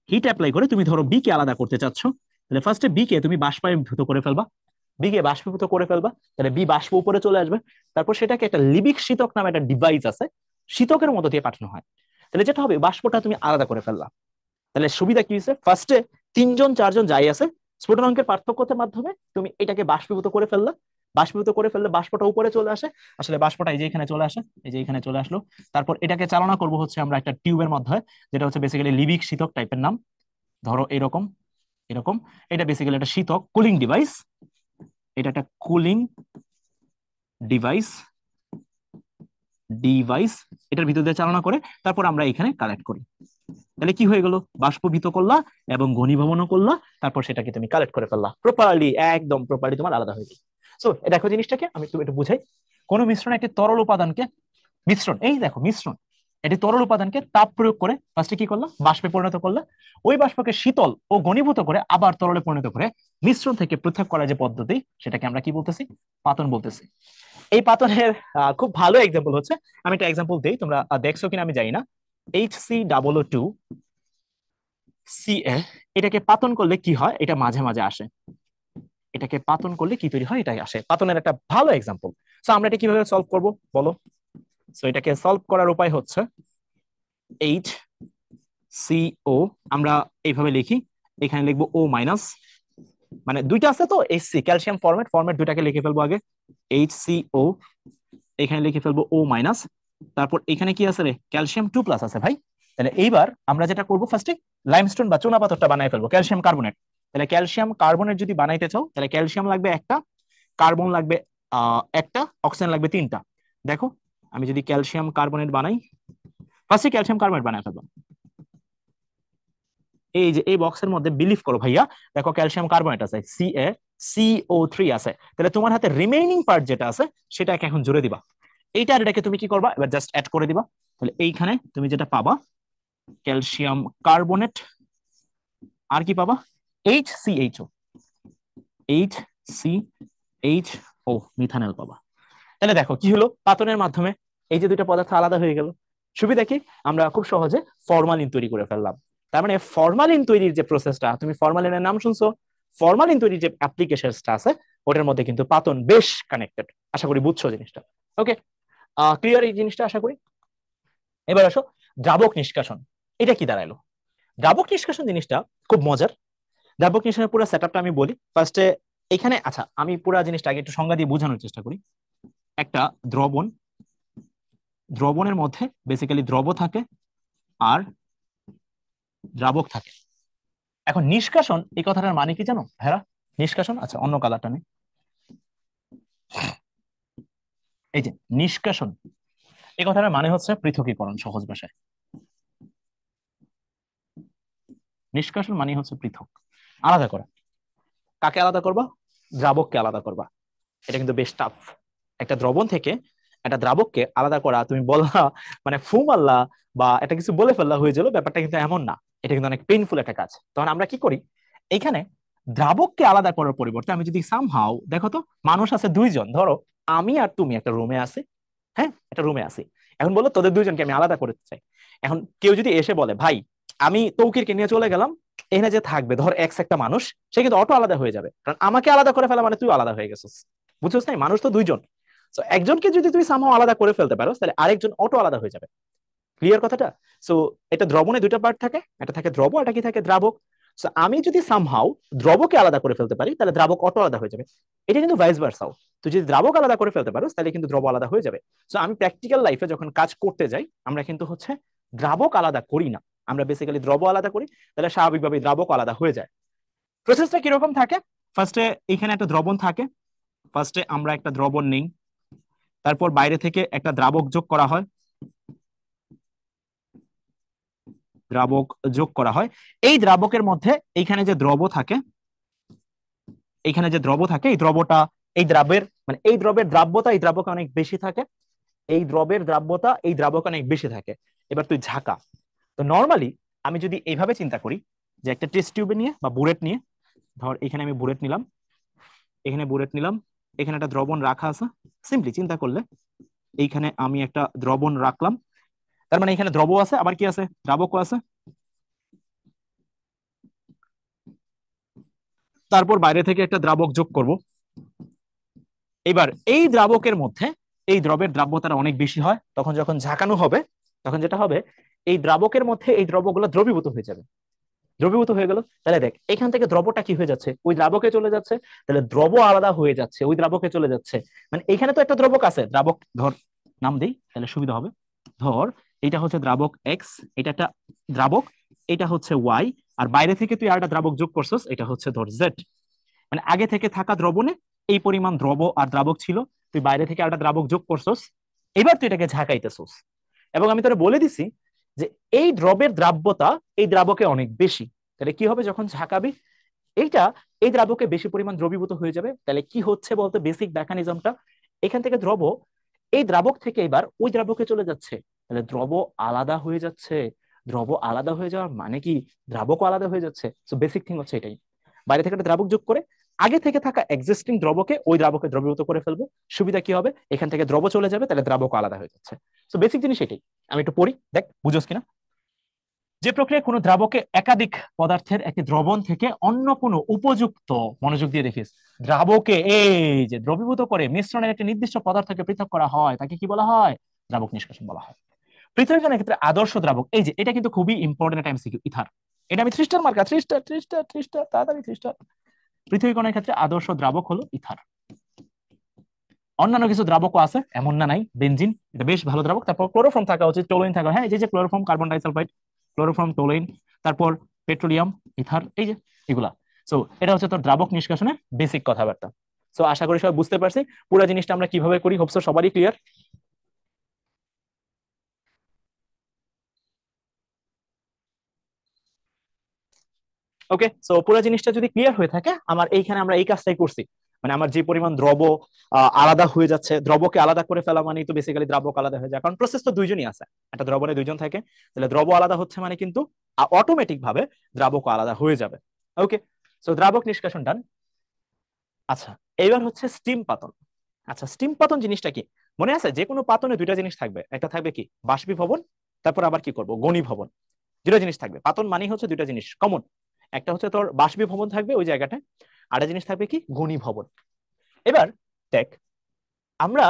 হিট অ্যাপ্লাই করে তুমি ধরো বি কে আলাদা করতে চাচ্ছ, তাহলে ফার্স্টে বি কে তুমি বাষ্পীভূত করে ফেলবা, বি কে বাষ্পীভূত করে ফেলবা, তাহলে বি বাষ্প উপরে চলে আসবে। তারপর সেটাকে একটা লিবিক শীতক নামে একটা ডিভাইস আছে, শীতকের মতো দিয়ে পাঠানো হয়। তাহলে যেটা হবে, বাষ্পটা তুমি আলাদা করে ফেললা। তাহলে সুবিধা কি হয়েছে? ফার্স্টে তিনজন চারজন যাই আছে, স্ফুটনাঙ্কের পার্থক্যের মাধ্যমে তুমি এটাকে বাষ্পীভূত করে ফেললা। বাষ্পীভূত করে ফেললে বাষ্পটা উপরে চলে আসে, আসলে বাষ্পটা এই যে এখানে চলে আসে, এই যে এখানে চলে আসলো। তারপর এটাকে চালনা করবো হচ্ছে আমরা একটা টিউবের মধ্যে, যেটা হচ্ছে বেসিক্যালি লিবিক শীতক টাইপের নাম, ধরো এরকম। এরকম। এটা বেসিক্যালি একটা শীতক কুলিং ডিভাইস, এটা একটা কুলিং ডিভাইস ডিভাইস এটার ভিতর দিয়ে চালনা করে তারপর আমরা এখানে কালেক্ট করি। তাহলে কি হয়ে গেল, বাষ্পীভূত করলা এবং ঘনীভবনও করলা, তারপর সেটাকে তুমি কালেক্ট করে ফেললা প্রপারলি, একদম প্রপারলি তোমার আলাদা হয়ে গেল। সো দেখো জিনিসটাকে আমি তুমি একটু বুঝাই। কোন মিশ্রণ একটি তরল উপাদানকে, মিশ্রণ এই দেখো মিশ্রণ, এটি তরল উপাদানকে তাপ প্রয়োগ করে ফার্স্টে কি করলা, বাষ্পে পরিণত করলা, ওই বাষ্পকে শীতল ও ঘনীভূত করে আবার তরলে পরিণত করে মিশ্রণ থেকে পৃথক করার যে পদ্ধতি সেটাকে আমরা কি বলতেছি, পাতন বলতেছি। এই পাতনের খুব ভালো এক্সাম্পল হচ্ছে, আমি একটা এক্সাম্পল দিই, তোমরা দেখছো কিনা আমি জানি না, HC2O2 Ca, এটাকে পাতন করলে কি হয়, এটা মাঝে মাঝে আসে, এটাকে পাতন করলে কি তৈরি হয় এটাই আসে, পাতনের একটা ভালো এক্সাম্পল। সো আমরা এটা কিভাবে সলভ করব বলো। সো এটাকে সলভ করার উপায় হচ্ছে HCO আমরা এইভাবে লিখি, এখানে লিখবো O মাইনাস, মানে দুইটা আছে তো HC ক্যালসিয়াম ফরম্যাট দুইটাকে লিখে ফেলবো আগে, HCO, এখানে লিখে ফেলবো O মাইনাস, তারপর এখানে কি আছে রে, ক্যালসিয়াম 2+ আছে ভাই। তাহলে এইবার আমরা যেটা করবো ফার্স্টে লাইমস্টোন বা চুনা পাথরটা বানাই ফেলবো, ক্যালসিয়াম কার্বনেট। তাহলে ক্যালসিয়াম কার্বনেট যদি বানাইতে চাও তাহলে ক্যালসিয়াম লাগবে একটা, কার্বন লাগবে একটা, অক্সিজেন লাগবে 3টা। দেখো আমি যদি ক্যালসিয়াম কার্বনেট বানাই, ফার্স্টে ক্যালসিয়াম কার্বনেট বানাই ফেলবো, এই যে এই বক্সের মধ্যে বিলিভ করো ভাইয়া, দেখো ক্যালসিয়াম কার্বনেট আছে, CaCO3 আছে, তাহলে তোমার হাতে রিমেইনিং পার্ট যেটা আছে সেটাকে এখন জুড়ে দিবা। এইটা আর এটাকে তুমি কি করবা, এবার জাস্ট অ্যাড করে দিবা। তাহলে এইখানে তুমি যেটা পাবা ক্যালসিয়াম কার্বনেট, আর কি পাবা, HCHO, HCHO মিথানল পাবা। তাহলে দেখো কি হলো, পাতনের মাধ্যমে এই যে দুইটা পদার্থ আলাদা হয়ে গেল। সুবিধা কি, আমরা খুব সহজে ফরমালিন তৈরি করে ফেললাম। তার মানে ফরমালিন তৈরির যে প্রসেসটা, তুমি ফরমালিনের নাম শুনছো, ফরমালিন তৈরির যে অ্যাপ্লিকেশনটা আছে ওটার মধ্যে কিন্তু পাতন বেশ কানেক্টেড। আশা করি বুঝছো জিনিসটা। ওকে, ক্লিয়ার এই জিনিসটা আশা করি। এবার আসো দ্রাবক নিষ্কাশন, এটা কি দাঁড়ালো। দ্রাবক নিষ্কাশন জিনিসটা খুব মজার। দ্রাবক নিষ্কাশনের পুরো সেটআপটা আমি বলি ফার্স্টে। এখানে আচ্ছা আমি পুরো জিনিসটা আগে একটু সংজ্ঞা দিয়ে বোঝানোর চেষ্টা করি। একটা দ্রবণ, দ্রবণের মধ্যে বেসিক্যালি দ্রব থাকে আর দ্রাবক থাকে। এখন নিষ্কাশন এই কথাটার মানে কি জানো হেরা, নিষ্কাশন, আচ্ছা অন্য কালারটা নেই, এই যে নিষ্কাশন এই কথাটার মানে হচ্ছে পৃথকীকরণ, সহজ ভাষায় নিষ্কাশন মানে হচ্ছে পৃথক, আলাদা করা। কাকে আলাদা করবা, দ্রাবককে আলাদা করবা। এটা কিন্তু বেশ টাফ, একটা দ্রবণ থেকে একটা দ্রাবককে আলাদা করা। তুমি বললা মানে ফু মারলা বা একটা কিছু বলে ফেললা হয়ে গেল, ব্যাপারটা কিন্তু এমন না, এটা কিন্তু অনেক পেইনফুল একটা কাজ। তখন আমরা কি করি, এখানে দ্রাবককে আলাদা করার পরিবর্তে আমি যদি সামহাও, দেখো তো মানুষ আছে দুইজন, ধরো আমি আর তুমি একটা রুমে আছি, হ্যাঁ একটা রুমে আছি, এখন বলো তোদের দুইজনকে আমি আলাদা করতে চাই। এখন কেউ যদি এসে বলে ভাই আমি তৌকিরকে নিয়ে চলে গেলাম, এখানে যে থাকবে ধর এক্স একটা মানুষ, সে কিন্তু অটো আলাদা হয়ে যাবে, কারণ আমাকে আলাদা করে ফেলা মানে তুই আলাদা হয়ে গেছিস, বুঝছিস না, মানুষ তো দুইজন। তো একজনকে যদি তুমি সামহাও আলাদা করে ফেলতে পারো তাহলে আরেকজন অটো আলাদা হয়ে যাবে। ক্লিয়ার কথাটা। সো এটা দ্রবণে দুইটা পার্ট থাকে, এটা থাকে দ্রব, এটা কি থাকে দ্রাবক। সো আমি যদি সামহাও দ্রবকে আলাদা করে ফেলতে পারি তাহলে দ্রাবক অটো আলাদা হয়ে যাবে। এটা কিন্তু ভাইস ভার্সাও, তুই যদি দ্রাবক আলাদা করে ফেলতে পারো তাহলে কিন্তু দ্রব আলাদা হয়ে যাবে। সো আমি প্র্যাকটিক্যাল লাইফে যখন কাজ করতে যাই আমরা কিন্তু হচ্ছে দ্রাবক আলাদা করি না, আমরা বেসিক্যালি দ্রব আলাদা করি, তাহলে স্বাভাবিকভাবে দ্রাবক আলাদা হয়ে যায়। প্রসেসটা কিরকম থাকে, ফার্স্টে এখানে একটা দ্রবণ থাকে, ফার্স্টে আমরা একটা দ্রবণ নেই, তারপর বাইরে থেকে একটা দ্রাবক যোগ করা হয়, দ্রাবক যোগ করা হয়। এই দ্রাবকের মধ্যে এইখানে যে দ্রব থাকে, এইখানে যে দ্রব থাকে এই দ্রবটা, এই দ্রাবের মানে এই দ্রবের দ্রাব্যতা এই দ্রাবকে অনেক বেশি থাকে, এই দ্রবের দ্রাব্যতা এই দ্রাবকে অনেক বেশি থাকে। এবার তুই ঝাঁকা। তো নর্মালি আমি যদি এইভাবে চিন্তা করি যে একটা টেস্ট টিউবে নিয়ে বা বুলেট নিয়ে, ধর এখানে আমি বুলেট নিলাম, এখানে বুলেট নিলাম, এখানে একটা দ্রবণ রাখা আছে, সিম্পলি চিন্তা করলে এইখানে আমি একটা দ্রবণ রাখলাম, তার মানে এখানে দ্রব আছে আবার কি আছে, দ্রাবকও আছে। তারপর বাইরে থেকে একটা দ্রাবক যোগ করব। এবার এই দ্রাবকের মধ্যে এই দ্রবের দ্রাব্যতা অনেক বেশি হয়, তখন যখন ঝাঁকানো হবে তখন যেটা হবে এই দ্রাবকের মধ্যে এই দ্রবগুলো দ্রবীভূত হয়ে যাবে। দ্রবীভূত হয়ে গেল, তাহলে দেখ এখান থেকে দ্রবটা কি হয়ে যাচ্ছে, ওই দ্রাবকে চলে যাচ্ছে, তাহলে দ্রব আলাদা হয়ে যাচ্ছে, ওই দ্রাবকে চলে যাচ্ছে। মানে এখানে তো একটা দ্রবক আছে, দ্রাবক ধর নাম দেই তাহলে সুবিধা হবে, ধর এটা হচ্ছে দ্রাবক এক্স, এটা একটা দ্রাবক, এটা হচ্ছে ওয়াই, আর বাইরে থেকে তুই আরেকটা দ্রাবক যোগ করছস, এটা হচ্ছে ধর জেড। মানে আগে থেকে থাকা দ্রবণে এই পরিমাণ দ্রব আর দ্রাবক ছিল, তুই বাইরে থেকে আরেকটা দ্রাবক যোগ করছস, এবার তুই এটাকে ঝাঁকাইতেছস। এবং আমি তোরা বলে দিছি যে এই দ্রবের দ্রাব্যতা এই দ্রাবকে অনেক বেশি, তাহলে কি হবে যখন ঝাঁকাবি এইটা এই দ্রাবকে বেশি পরিমাণ দ্রবীভূত হয়ে যাবে। তাহলে কি হচ্ছে বলতো বেসিক মেকানিজমটা, এখান থেকে দ্রব এই দ্রাবক থেকে এবার ওই দ্রাবকে চলে যাচ্ছে, তাহলে দ্রব আলাদা হয়ে যাচ্ছে। দ্রব আলাদা হয়ে যাওয়ার মানে কি দ্রাবকও আলাদা হয়ে যাচ্ছে। সো বেসিক থিং হচ্ছে এটাই, বাইরে থেকে একটা দ্রাবক যোগ করে আগে থেকে থাকা এক্সিস্টিং দ্রবকে ওই দ্রাবকে দ্রবীভূত করে ফেলবো। সুবিধা কি হবে, এখান থেকে দ্রব চলে যাবে, তাহলে দ্রাবক আলাদা হয়ে যাচ্ছে। সো বেসিক জিনিস এটাই। আমি একটু পড়ি, দেখ বুঝোস কিনা। যে প্রক্রিয়ায় কোনো দ্রাবকে একাধিক পদার্থের একটি দ্রবণ থেকে অন্য কোনো উপযুক্ত, মনোযোগ দিয়ে দেখিস, দ্রাবকে এই যে দ্রবীভূত করে মিশ্রণের একটি নির্দিষ্ট পদার্থকে পৃথক করা হয়, তাকে কি বলা হয়, দ্রাবক নিষ্কাশন বলা হয়। পৃথকীকরণের ক্ষেত্রে আদর্শ দ্রাবক, এই যে এটা কিন্তু খুবই ইম্পর্টেন্ট একটা এমসিকিউ, ইথার। এটা আমি 3 স্টার মার্কা, 3 স্টার 3 স্টার 3 স্টার, তাড়াতাড়ি 3 স্টার। পৃথকীকরণের ক্ষেত্রে আদর্শ দ্রাবক হলো ইথার। অন্যান্য কিছু দ্রাবকও আছে, এমন না নাই, বেনজিন এটা বেশ ভালো দ্রাবক। তারপর ক্লোরোফর্ম থাকা উচিত, টোলুইন থাকা, হ্যাঁ এই যে chloroform, carbon disulphide, chloroform, toluene, তারপর পেট্রোলিয়াম, ইথার, এই যে এগুলা। সো এটা হচ্ছে তোর দ্রাবক নিষ্কাশনের বেসিক কথাবার্তা। সো আশা করি সবাই বুঝতে পারছি পুরো জিনিসটা আমরা কিভাবে করি, হোপসো সবারই ক্লিয়ার। ওকে, সো পুরো জিনিসটা যদি ক্লিয়ার হয়ে থাকে, আমার এইখানে আমরা এই কাজটাই করছি। মানে আমার যে পরিমাণ দ্রব আলাদা হয়ে যাচ্ছে, দ্রবকে আলাদা করে ফেলা মানে তো বেসিক্যালি দ্রাবক আলাদা হয়ে যায়, কারণ প্রসেস তো দুইজনই আছে, একটা দ্রবণে দুইজন থাকে, তাহলে দ্রব আলাদা হচ্ছে মানে কিন্তু অটোমেটিক ভাবে দ্রাবক আলাদা হয়ে যাবে। ওকে, সো দ্রাবক নিষ্কাশন ডান। আচ্ছা, এবার হচ্ছে স্টিম পাতন। আচ্ছা, স্টিম পাতন জিনিসটা কি, মনে আছে যে কোনো পাতনে দুইটা জিনিস থাকবে, একটা থাকবে কি বাষ্পীভবন, তারপর আবার কি করব ঘনীভবন। দুটো জিনিস থাকবে, পাতন মানে হচ্ছে দুইটা জিনিস কমন, একটা হচ্ছে তোর বাষ্পীভবন থাকবে ওই জায়গাটায়, আর একটা জিনিস থাকবে কি ঘনীভবন। এবার দেখ, আমরা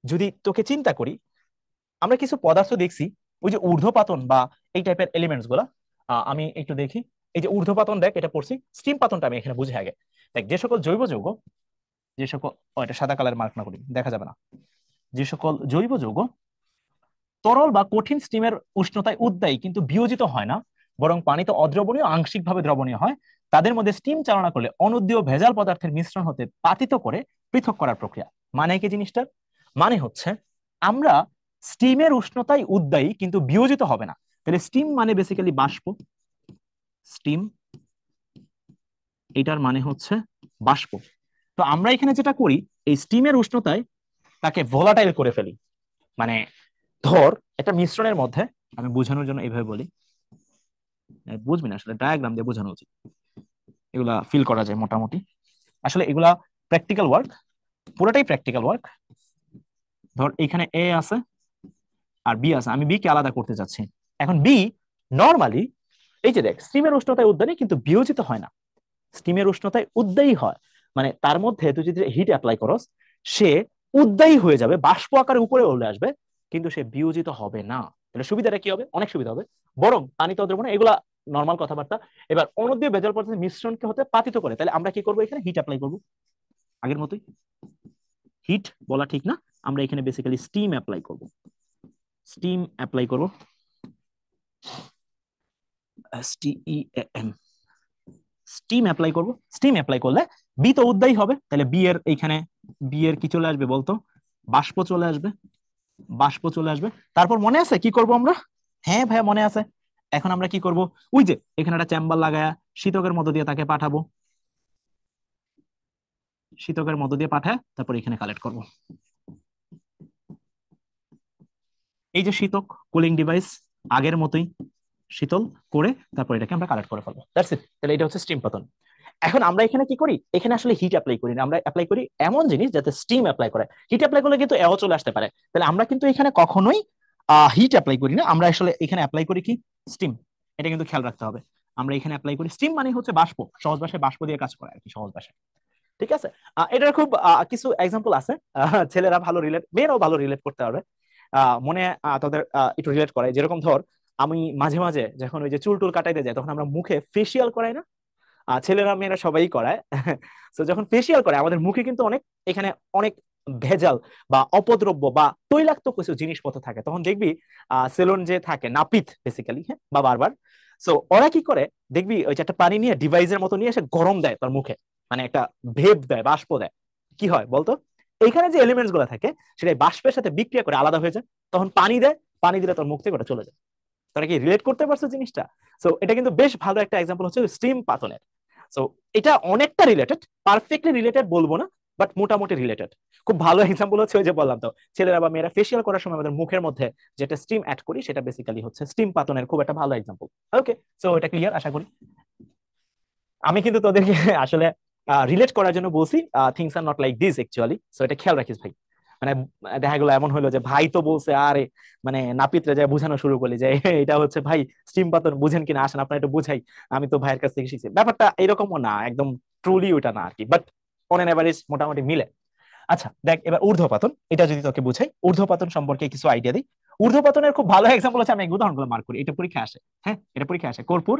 যদি তোকে চিন্তা করি, আমরা কিছু পদার্থ দেখছি ওই যে ঊর্ধ্বপাতন বা এই টাইপের এলিমেন্টস গুলা, আমি একটু দেখি। এই যে ঊর্ধ্বপাতন দেখ, এটা পড়ছি, স্টিম পাতনটা আমি এখানে বুঝে আগে। দেখ যে সকল জৈব যৌগ, যে সকল, ও এটা সাদা কালার মার্ক না করি, দেখা যাবে না, যে সকল জৈব যৌগ তরল বা কঠিন স্টিমের উষ্ণতায় উদ্দায়ী কিন্তু বিয়োজিত হয় না, বরং পানিতে অদ্রবণীয় আংশিকভাবে দ্রবণীয় হয়, তাদের মধ্যে স্টিম চালনা করলে অনুদ্রীয় ভেজাল পদার্থের মিশ্রণ হতে পাতিত করে পৃথক করার প্রক্রিয়া। মানে কি জিনিসটার মানে হচ্ছে, আমরা স্টিমের উষ্ণতায় উদ্দায়ী কিন্তু বিয়োজিত হবে না, তাহলে স্টিম মানে বেসিক্যালি বাষ্প। স্টিম এটার মানে হচ্ছে বাষ্প। তো আমরা এখানে যেটা করি, এই স্টিমের উষ্ণতায় তাকে ভোলাটাইল করে ফেলি। মানে ধর একটা মিশ্রণের মধ্যে, আমি বোঝানোর জন্য এইভাবে বলি, বুঝবি না আসলে, ডায়াগ্রাম দিয়ে বোঝানো উচিত, এগুলা ফিল করা যায় মোটামুটি। আসলে এগুলা প্র্যাকটিক্যাল ওয়ার্ক, পুরোটাই প্র্যাকটিক্যাল ওয়ার্ক। ধর এখানে এ আছে আর বি আছে, আমি বি কে আলাদা করতে যাচ্ছি। এখন বি নর্মালি, এই যে দেখ স্টিমের উষ্ণতায় উদ্যানী কিন্তু বিয়োজিত হয় না, স্টিমের উষ্ণতায় উদ্দায়ী হয়, মানে তার মধ্যে তুই যদি হিট অ্যাপ্লাই করস, সে উদ্দায়ী হয়ে যাবে, বাষ্প আকারে উপরে উঠে আসবে, কিন্তু সে বিয়োজিত হবে না। তাহলে সুবিধাটা কি হবে, অনেক সুবিধা হবে, বরং পানিতে অদ্রবণে, এগুলা নর্মাল কথাবার্তা। এবার অনুদ্রীয় ভেজাল পদার্থের মিশ্রণকে হতে পাতিত করে, তাহলে আমরা কি করবো, এখানে হিট অ্যাপ্লাই করবো আগের মতোই। হিট বলা ঠিক না, আমরা এখানে বেসিক্যালি স্টিম অ্যাপ্লাই করব, স্টিম অ্যাপ্লাই করব, STEAM, স্টিম অ্যাপ্লাই করব। স্টিম অ্যাপ্লাই করলে বি তো উদ্দায়ী হবে, তাহলে বি এর এইখানে, বি এর কি চলে আসবে বলতো, বাষ্প চলে আসবে, বাষ্প চলে আসবে। তারপর মনে আছে কি করব আমরা, হ্যাঁ ভাইয়া মনে আছে। এখন আমরা কি করব, ওই যে এখানে একটা চেম্বার লাগায়া শীতকের মধ্য দিয়ে তাকে পাঠাবো, শীতকের মধ্য দিয়ে পাঠায় তারপর এখানে কালেক্ট করব। এই যে শীতক, কুলিং ডিভাইস, আগের মতোই শীতল করে তারপর এটাকে আমরা কালেক্ট করে ফেলবো, দ্যাটস ইট। তাহলে এটা হচ্ছে স্টিম পতন। এখন আমরা এখানে কি করি, এখানে আসলে হিট অ্যাপ্লাই করি না, আমরা অ্যাপ্লাই করি এমন জিনিস যাতে স্টিম অ্যাপ্লাই করে। হিট অ্যাপ্লাই করলে কিন্তু এও চলে আসতে পারে, তাহলে আমরা কিন্তু এখানে কখনোই হিট অ্যাপ্লাই করি না, আমরা আসলে এখানে অ্যাপ্লাই করি কি স্টিম। এটা কিন্তু খেয়াল রাখতে হবে, আমরা এখানে অ্যাপ্লাই করি স্টিম, মানে হচ্ছে বাষ্প, সহজ ভাষায় বাষ্প দিয়ে কাজ করে আর কি, সহজ ভাষায়। ঠিক আছে, এটার খুব কিছু এক্সাম্পল আছে, ছেলেরা ভালো রিলেট, মেয়েরাও ভালো রিলেট করতে পারবে। মনে তাদের একটু রিলেট করে, যেরকম ধর আমি মাঝে মাঝে যখন ওই যে চুল টুল কাটাইতে যাই, তখন আমরা মুখে ফেসিয়াল করাই না, ছেলেরা মেয়েরা সবাই করায়। তো যখন ফেসিয়াল করে আমাদের মুখে কিন্তু অনেক, এখানে অনেক ভেজাল বা অপদ্রব্য বা তৈলাক্ত কিছু জিনিসপত্র থাকে, তখন দেখবি সেলুন যে থাকে নাপিত বেসিক্যালি, হ্যাঁ, বা বারবার সো ওরা কি করে দেখবি ওই যে একটা পানি নিয়ে ডিভাইসের মতো নিয়ে এসে গরম দেয় তার মুখে, মানে একটা ভেপ দেয়, বাষ্প দেয়। কি হয় বলতো, এইখানে যে এলিমেন্টস গুলো থাকে সেটা এই বাষ্পের সাথে বিক্রিয়া করে আলাদা হয়ে যায়, তখন পানি দেয়, পানি দিলে তোর মুখ থেকে ওটা চলে যায়। তোরা কি রিলেট করতে পারছো জিনিসটা? সো এটা কিন্তু বেশ ভালো একটা এক্সাম্পল হচ্ছে স্টিম পাতনের। সো এটা অনেকটা রিলেটেড, পারফেক্টলি রিলেটেড বলবো না, বাট মোটামুটি রিলেটেড। খুব ভালো এক্সাম্পল হচ্ছে ওই যে বললাম তো, ছেলেরা বা মেয়েরা ফেসিয়াল করার সময় আমাদের মুখের মধ্যে যেটা স্টিম অ্যাড করি সেটা বেসিক্যালি হচ্ছে স্টিম পাতনের খুব একটা ভালো এক্সাম্পল। ওকে, সো এটা ক্লিয়ার আশা করি। আমি কিন্তু তোদেরকে আসলে রিলেট করার জন্য বলছি, things are not like this actually, so এটা খেয়াল রাখিস ভাই। মানে দেখা গেলো এমন হলো যে ভাই তো বলছে, আরে মানে নাপিতরে যায় বোঝানো শুরু করলি যে এটা হচ্ছে ভাই স্টিম পাতন, বুঝেন কিনা, আসেন আপনার একটু বুঝাই, আমি তো ভাইয়ের কাছ থেকে শিখছি। ব্যাপারটা এরকমও না, একদম ট্রুলি ওটা না আর কি, বাট অন এন এভারেজ মোটামুটি মিলে। আচ্ছা দেখ, এবার ঊর্ধ্বপাতন, এটা যদি তোকে বুঝাই, ঊর্ধ্বপাতন সম্পর্কে কিছু আইডিয়া দিই। ঊর্ধ্বপাতনের খুব ভালো এক্সাম্পল হচ্ছে, আমি এক উদাহরণগুলো মার্ক করি, এটা পরীক্ষা আসে। হ্যাঁ, এটা পরীক্ষা আসে। কর্পূর,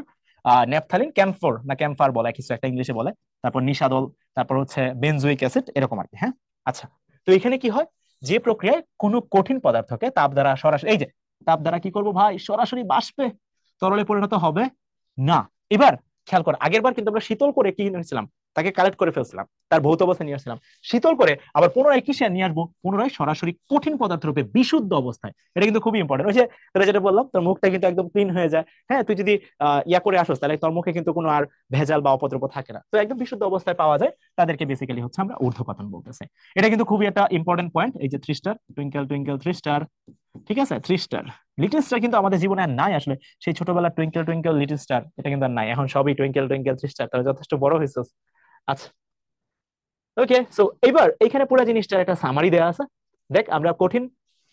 ন্যাপথালিন, ক্যাম্ফর না ক্যাম্ফার বলে কিছু একটা ইংলিশে বলে, তারপর নিশাদল, তারপর হচ্ছে বেনজুইক অ্যাসিড, এরকম আর কি। হ্যাঁ, আচ্ছা, তো এখানে কি হয়, যে প্রক্রিয়ায় কোনো কঠিন পদার্থকে তাপ দ্বারা সরাসরি, এই যে তাপ দ্বারা কি করবো ভাই, সরাসরি বাষ্পে তরলে পরিণত হবে না। এবার খেয়াল কর, আগের বার কিন্তু আমরা শীতল করে কি নিয়েছিলাম, তাকে কালেক্ট করে ফেলছিলাম, তার ভৌত অবস্থায় নিয়ে আসছিলাম, শীতল করে আবার পুনরায় কিসে নিয়ে আসবো, পুনরায় সরাসরি কঠিন পদার্থ রূপে বিশুদ্ধ অবস্থায়। এটা কিন্তু খুবই ইম্পর্টেন্ট। ওই যে তোরা যেটা বললাম, তোর মুখটা কিন্তু একদম ক্লিন হয়ে যায়। হ্যাঁ, তুই যদি ইয়া করে আসোস তাহলে তোর মুখে কিন্তু কোনো আর ভেজাল বা অপদ্রব্য থাকে না, তো একদম বিশুদ্ধ অবস্থায় পাওয়া যায়, তাদেরকে বেসিক্যালি হচ্ছে আমরা ঊর্ধ্বপাতন বলতেছে। এটা কিন্তু খুবই একটা ইম্পর্টেন্ট পয়েন্ট। এই যে three star, twinkle twinkle three star, ঠিক আছে, থ্রি স্টার। লিটল স্টার কিন্তু আমাদের জীবনে আর নাই আসলে, সেই ছোটবেলার টুইঙ্কেল টুইঙ্কেল লিটল স্টার এটা কিন্তু আর নাই, এখন সবই টুইঙ্কেল টুইঙ্কেল থ্রি স্টার, তারা যথেষ্ট বড় হয়েছে। আচ্ছা, ওকে, সো এবার এখানে পুরো জিনিসটার একটা সামারি দেওয়া আছে। দেখ, আমরা কঠিন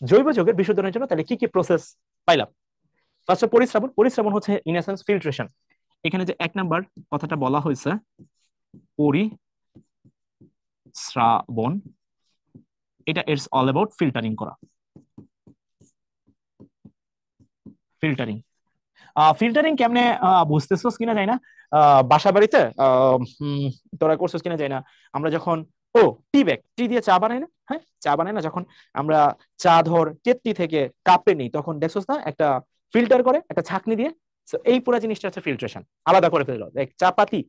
জৈব যৌগের বিশোধনের জন্য তাহলে কি কি প্রসেস পাইলাম। ফার্স্ট পরিশ্রবণ, পরিশ্রবণ হচ্ছে ইন এসেন্স ফিল্ট্রেশন। এখানে যে এক নাম্বার কথাটা বলা হয়েছে, পরিশ্রাবণ, এটা ইটস অল অ্যাবাউট ফিল্টারিং করা। ফিল্টারিং, ফিল্টারিং কেমনে বুঝতেছস কিনা যায় না, বাসা বাড়িতে তোরা করছিস কিনা যায় না, আমরা যখন ও টি ব্যাগ, টি দিয়ে চা বানাই না, হ্যাঁ চা বানাই না, যখন আমরা চা ধর কেতলি থেকে কাপে নিই, তখন দেখছস না একটা ফিল্টার করে একটা ছাঁকনি দিয়ে। তো এই পুরো জিনিসটা হচ্ছে ফিল্ট্রেশন, আলাদা করে ফেললো। দেখ, চা পাতি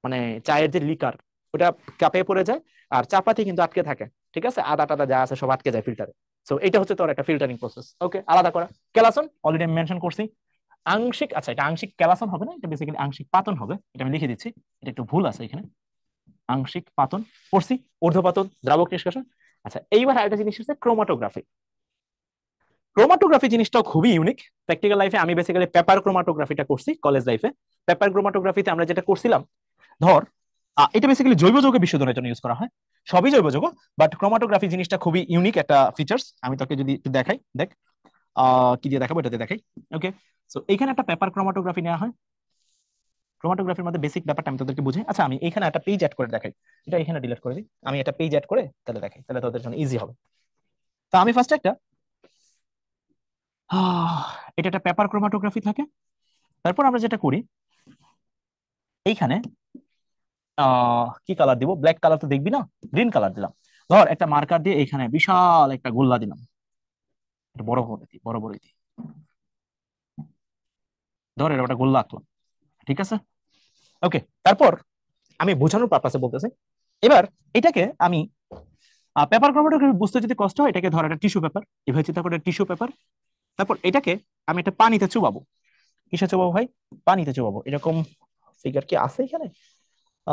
মানে চায়ের যে লিকার ওটা কাপে পড়ে যায়, আর চা পাতি কিন্তু আটকে থাকে, ঠিক আছে, আদা টাদা যা আছে সব আটকে যায় ফিল্টারে। সো এটা হচ্ছে তোর একটা ফিল্টারিং প্রসেস। ওকে, আলাদা করা। কেলাসন অলরেডি আমি মেনশন করছি। আংশিক, আচ্ছা এটা আংশিক ক্যালাসন হবে না, এটা বেসিক্যালি আংশিক পাতন হবে, এটা আমি লিখে দিচ্ছি, এটা একটু ভুল আছে এখানে। আংশিক পাতন পড়ছি, ঊর্ধ্বপাতন, দ্রাবক নিষ্কাশন। আচ্ছা, এইবার আরেকটা জিনিস হচ্ছে ক্রোমাটোগ্রাফি। ক্রোমাটোগ্রাফি জিনিসটাও খুবই ইউনিক। প্র্যাকটিক্যাল লাইফে আমি বেসিক্যালি পেপার ক্রোমাটোগ্রাফিটা করছি কলেজ লাইফে। পেপার ক্রোমাটোগ্রাফিতে আমরা যেটা করছিলাম, ধর এটা বেসিক্যালি জৈব যৌগ বিশোধনের জন্য ইউজ করা হয়, সবই জৈব যৌগ, বাট ক্রোমাটোগ্রাফি জিনিসটা খুবই ইউনিক একটা ফিচার্স। আমি তোকে যদি একটু দেখাই, দেখ কি দিয়ে দেখাবো, এটাতে দেখাই। ওকে, সো এখানে একটা পেপার ক্রোমাটোগ্রাফি নেওয়া হয়। ক্রোমাটোগ্রাফির মধ্যে বেসিক ব্যাপারটা আমি তোদেরকে বুঝাই। আচ্ছা, আমি এখানে একটা পেজ অ্যাড করে দেখাই, এটা এখানে ডিলিট করে দিই, আমি একটা পেজ অ্যাড করে তাহলে দেখাই, তাহলে তোদের জন্য ইজি হবে। তো আমি ফার্স্ট একটা এটা একটা পেপার ক্রোমাটোগ্রাফি থাকে। তারপর আমরা যেটা করি, এইখানে কি কালার দিব, ব্ল্যাক কালার তো দেখবি না, গ্রিন কালার দিলাম। ধর একটা মার্কার দিয়ে এখানে বিশাল একটা গোল্লা দিলাম, এটা বড় করে দিই, বড় বড় দিই, ধর এটা একটা গোল্লা আঁকলাম, ঠিক আছে। ওকে, তারপর আমি বোঝানোর পারপাসে বলতেছি, এবার এটাকে আমি পেপার ক্রোমাটোগ্রাফি বুঝতে যদি কষ্ট হয়, এটাকে ধর একটা টিস্যু পেপার, এভাবে চিন্তা করে টিস্যু পেপার, তারপর এটাকে আমি একটা পানিতে চুবাবো। কিসে চুবাবো ভাই, পানিতে চুবাবো। এরকম ফিগার কি আছে এখানে,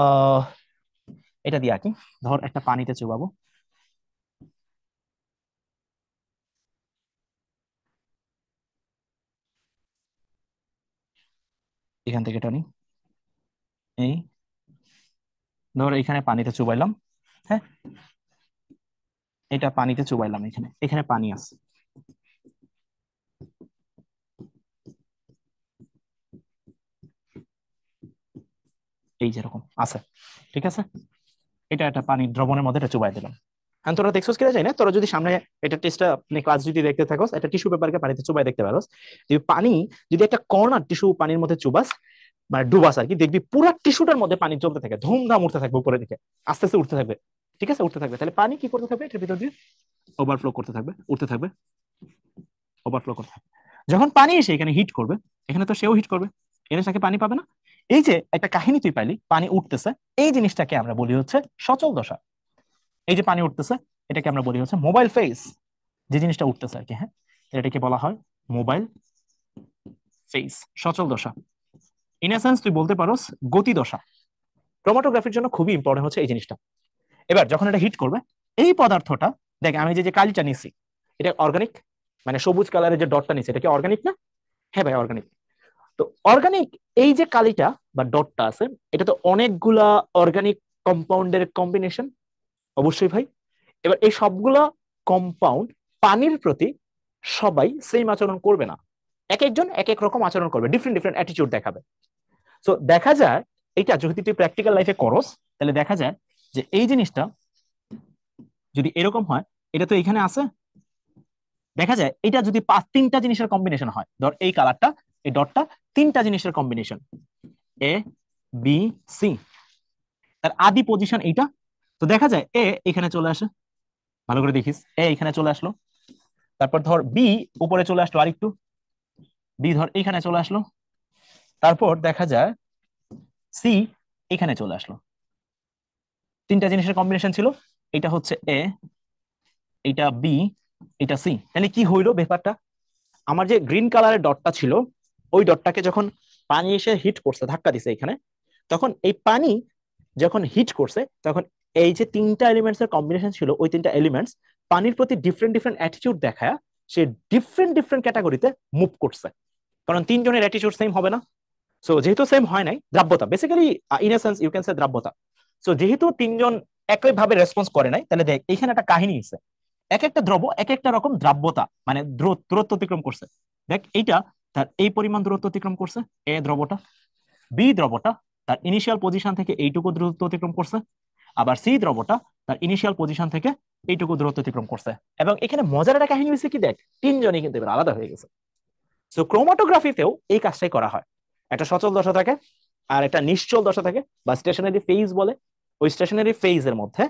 আহ এটা দিয়ে আঁকি, ধর একটা পানিতে চুবাবো। এখান থেকে টানি, এই ধর এখানে পানিতে চুবাইলাম। হ্যাঁ, এটা পানিতে চুবাইলাম, এখানে এখানে পানি আছে, এই যেরকম আছে, ঠিক আছে। এটা একটা পানি দ্রবণের মধ্যে এটা চুবাই দিলাম। এখন তোরা দেখছোস কিনা যাই না, তোরা যদি সামনে এটা টেস্টটা ক্লাস যদি দেখতে থাকোস, একটা টিস্যু পেপারকে পানিতে চুবাই দেখতে পারোস। তুই পানি যদি একটা কর্নার টিস্যু পানির মধ্যে চুবাস, মানে ডুবাস আর কি, দেখবি পুরো টিস্যুটার মধ্যে পানি চলতে থাকে, ধুমধাম উঠতে থাকবে উপরের দিকে, আস্তে আস্তে উঠতে থাকবে, ঠিক আছে, উঠতে থাকবে। তাহলে পানি কি করতে থাকবে, এটার ভিতর দিয়ে ওভারফ্লো করতে থাকবে, উঠতে থাকবে, ওভারফ্লো করতে থাকবে। যখন পানি এসে এখানে হিট করবে, এখানে তো সেও হিট করবে, এনে থাকে পানি পাবে না। এই যে একটা কাহিনী তুই পাইলি, পানি উঠতেছে, এই জিনিসটাকে আমরা বলি হচ্ছে সচল দশা। এই যে পানি উঠতেছে, এটাকে আমরা বলি হচ্ছে মোবাইল ফেজ, যে জিনিসটা উঠতেছে আর কি। হ্যাঁ, এটাকে বলা হয় মোবাইল ফেজ, সচল দশা। ইন এ সেন্স তুই বলতে পারোস গতি দশা। ক্রোমাটোগ্রাফির জন্য খুবই ইম্পর্টেন্ট হচ্ছে এই জিনিসটা। এবার যখন এটা হিট করবে, এই পদার্থটা, দেখ আমি যে যে কালিটা নিছি, এটা অর্গানিক, মানে সবুজ কালারের যে ডটটা নিছি, এটা কি অর্গানিক না? হ্যাঁ ভাই, অর্গানিক। তো অর্গানিক, এই যে কালিটা বা ডটটা আছে, এটা তো অনেকগুলা অর্গানিক কম্পাউন্ডের কম্বিনেশন। অবশ্যই ভাই। এবার এই সবগুলা কম্পাউন্ড পানির প্রতি সবাই সেম আচরণ করবে না, এক একজন এক এক রকম আচরণ করবে, ডিফারেন্ট ডিফারেন্ট অ্যাটিটিউড দেখাবে। সো দেখা যায়, এটা যদি তুই প্র্যাকটিক্যাল লাইফে করস, তাহলে দেখা যায় যে এই জিনিসটা যদি এরকম হয়, এটা তো এখানে আছে, দেখা যায় এটা যদি তিনটা জিনিসের কম্বিনেশন হয়, ধর এই কালারটা, এই ডটটা, তিনটা জিনিসের কম্বিনেশন, এ বি সি, তার আদি পজিশন এইটা। তো দেখা যায় এ এখানে চলে আসে, ভালো করে দেখিস, এ এখানে চলে আসলো, তারপর ধর বি উপরে চলে আসলো আরেকটু, বি ধর এখানে চলে আসলো, তারপর দেখা যায় সি এখানে চলে আসলো। তিনটা জিনিসের কম্বিনেশন ছিল, এটা হচ্ছে এ, এটা বি, এটা সি। তাহলে কি হইলো ব্যাপারটা, আমার যে গ্রিন কালারের ডটটা ছিল, ওই ডটটাকে যখন পানি এসে হিট করছে, ধাক্কা দিছে এখানে, তখন এই পানি যখন হিট করছে, তখন এই যে তিনটা এলিমেন্টস এর কম্বিনেশন ছিল, ওই তিনটা এলিমেন্টস পানির প্রতি ডিফারেন্ট ডিফারেন্ট অ্যাটিটিউড দেখায় সে ডিফারেন্ট ডিফারেন্ট ক্যাটাগরিতে মুভ করছে। কারণ তিনজনের অ্যাটিটিউড সেম হবে না। সো যেহেতু সেম হয় নাই, দ্রাব্যতা basically, in a sense you can say দ্রাব্যতা। সো যেহেতু তিনজন একইভাবে রেসপন্স করে নাই, তাহলে দেখ এখানে একটা কাহিনী আছে, এক একটা দ্রব্য এক একটা রকম দ্রাব্যতা, মানে দূরত্ব অতিক্রম করছে। দেখ এইটা তার এই পরিমাণ দূরত্ব অতিক্রম করছে, এ দ্রব্যটা। বি দ্রব্যটা তার ইনিশিয়াল পজিশন থেকে এইটুকু দূরত্ব অতিক্রম করছে। আবার সি দ্রব্যটা তার ইনিশিয়াল পজিশন থেকে এইটুকু দূরত্ব অতিক্রম করছে। এবং এখানে মজার একটা কাহিনী হয়েছে কি, দেখ তিনজনই কিন্তু এবার আলাদা হয়ে গেছে। সো ক্রোমাটোগ্রাফিতেও এই কাজটাই করা হয়, একটা সচল দশা থাকে আর একটা নিশ্চল দশা থাকে, বা স্টেশনারি ফেজ বলে। ওই স্টেশনারি ফেজের মধ্যে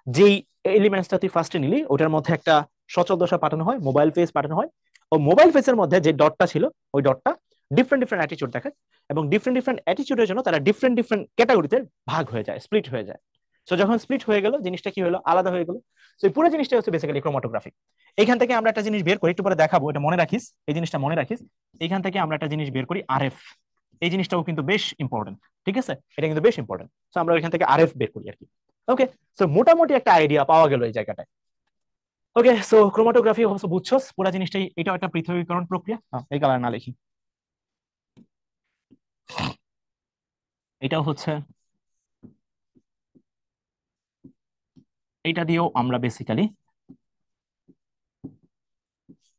যেই এলিমেন্টসটা তুই ফার্স্টে নিলি, ওটার মধ্যে একটা সচল দশা পাঠানো হয়, মোবাইল ফেজ পাঠানো হয়। ও মোবাইল ফেজের মধ্যে যে ডটটা ছিল, ওই ডটটা ডিফারেন্ট ডিফারেন্ট অ্যাটিটিউড দেখায়, এবং ডিফারেন্ট ডিফারেন্ট অ্যাটিটিউডের জন্য তারা ডিফারেন্ট ডিফারেন্ট ক্যাটাগরিতে ভাগ হয়ে যায়, স্প্লিট হয়ে যায়। সো যখন স্প্লিট হয়ে গেল, জিনিসটা কি হলো, আলাদা হয়ে গেল। সো এই পুরো জিনিসটা হচ্ছে বেসিক্যালি ক্রোমাটোগ্রাফি। এখান থেকে আমরা একটা জিনিস বের করি, একটু পরে দেখাবো, এটা মনে রাখিস, এই জিনিসটা মনে রাখিস। এখান থেকে আমরা একটা জিনিস বের করি, আরএফ। এই জিনিসটাও কিন্তু বেশ ইম্পর্টেন্ট, ঠিক আছে, এটা কিন্তু বেশ ইম্পর্টেন্ট। সো আমরা এখান থেকে আরএফ বের করি আর কি। ওকে, সো মোটামুটি একটা আইডিয়া পাওয়া গেল এই জায়গাটায়। ওকে, সো ক্রোমাটোগ্রাফি অবশ্য বুঝছস পুরো জিনিসটাই, এটাও একটা পৃথকীকরণ প্রক্রিয়া। এই কালার না লিখি, এটাও হচ্ছে, এটা দিয়েও আমরা বেসিক্যালি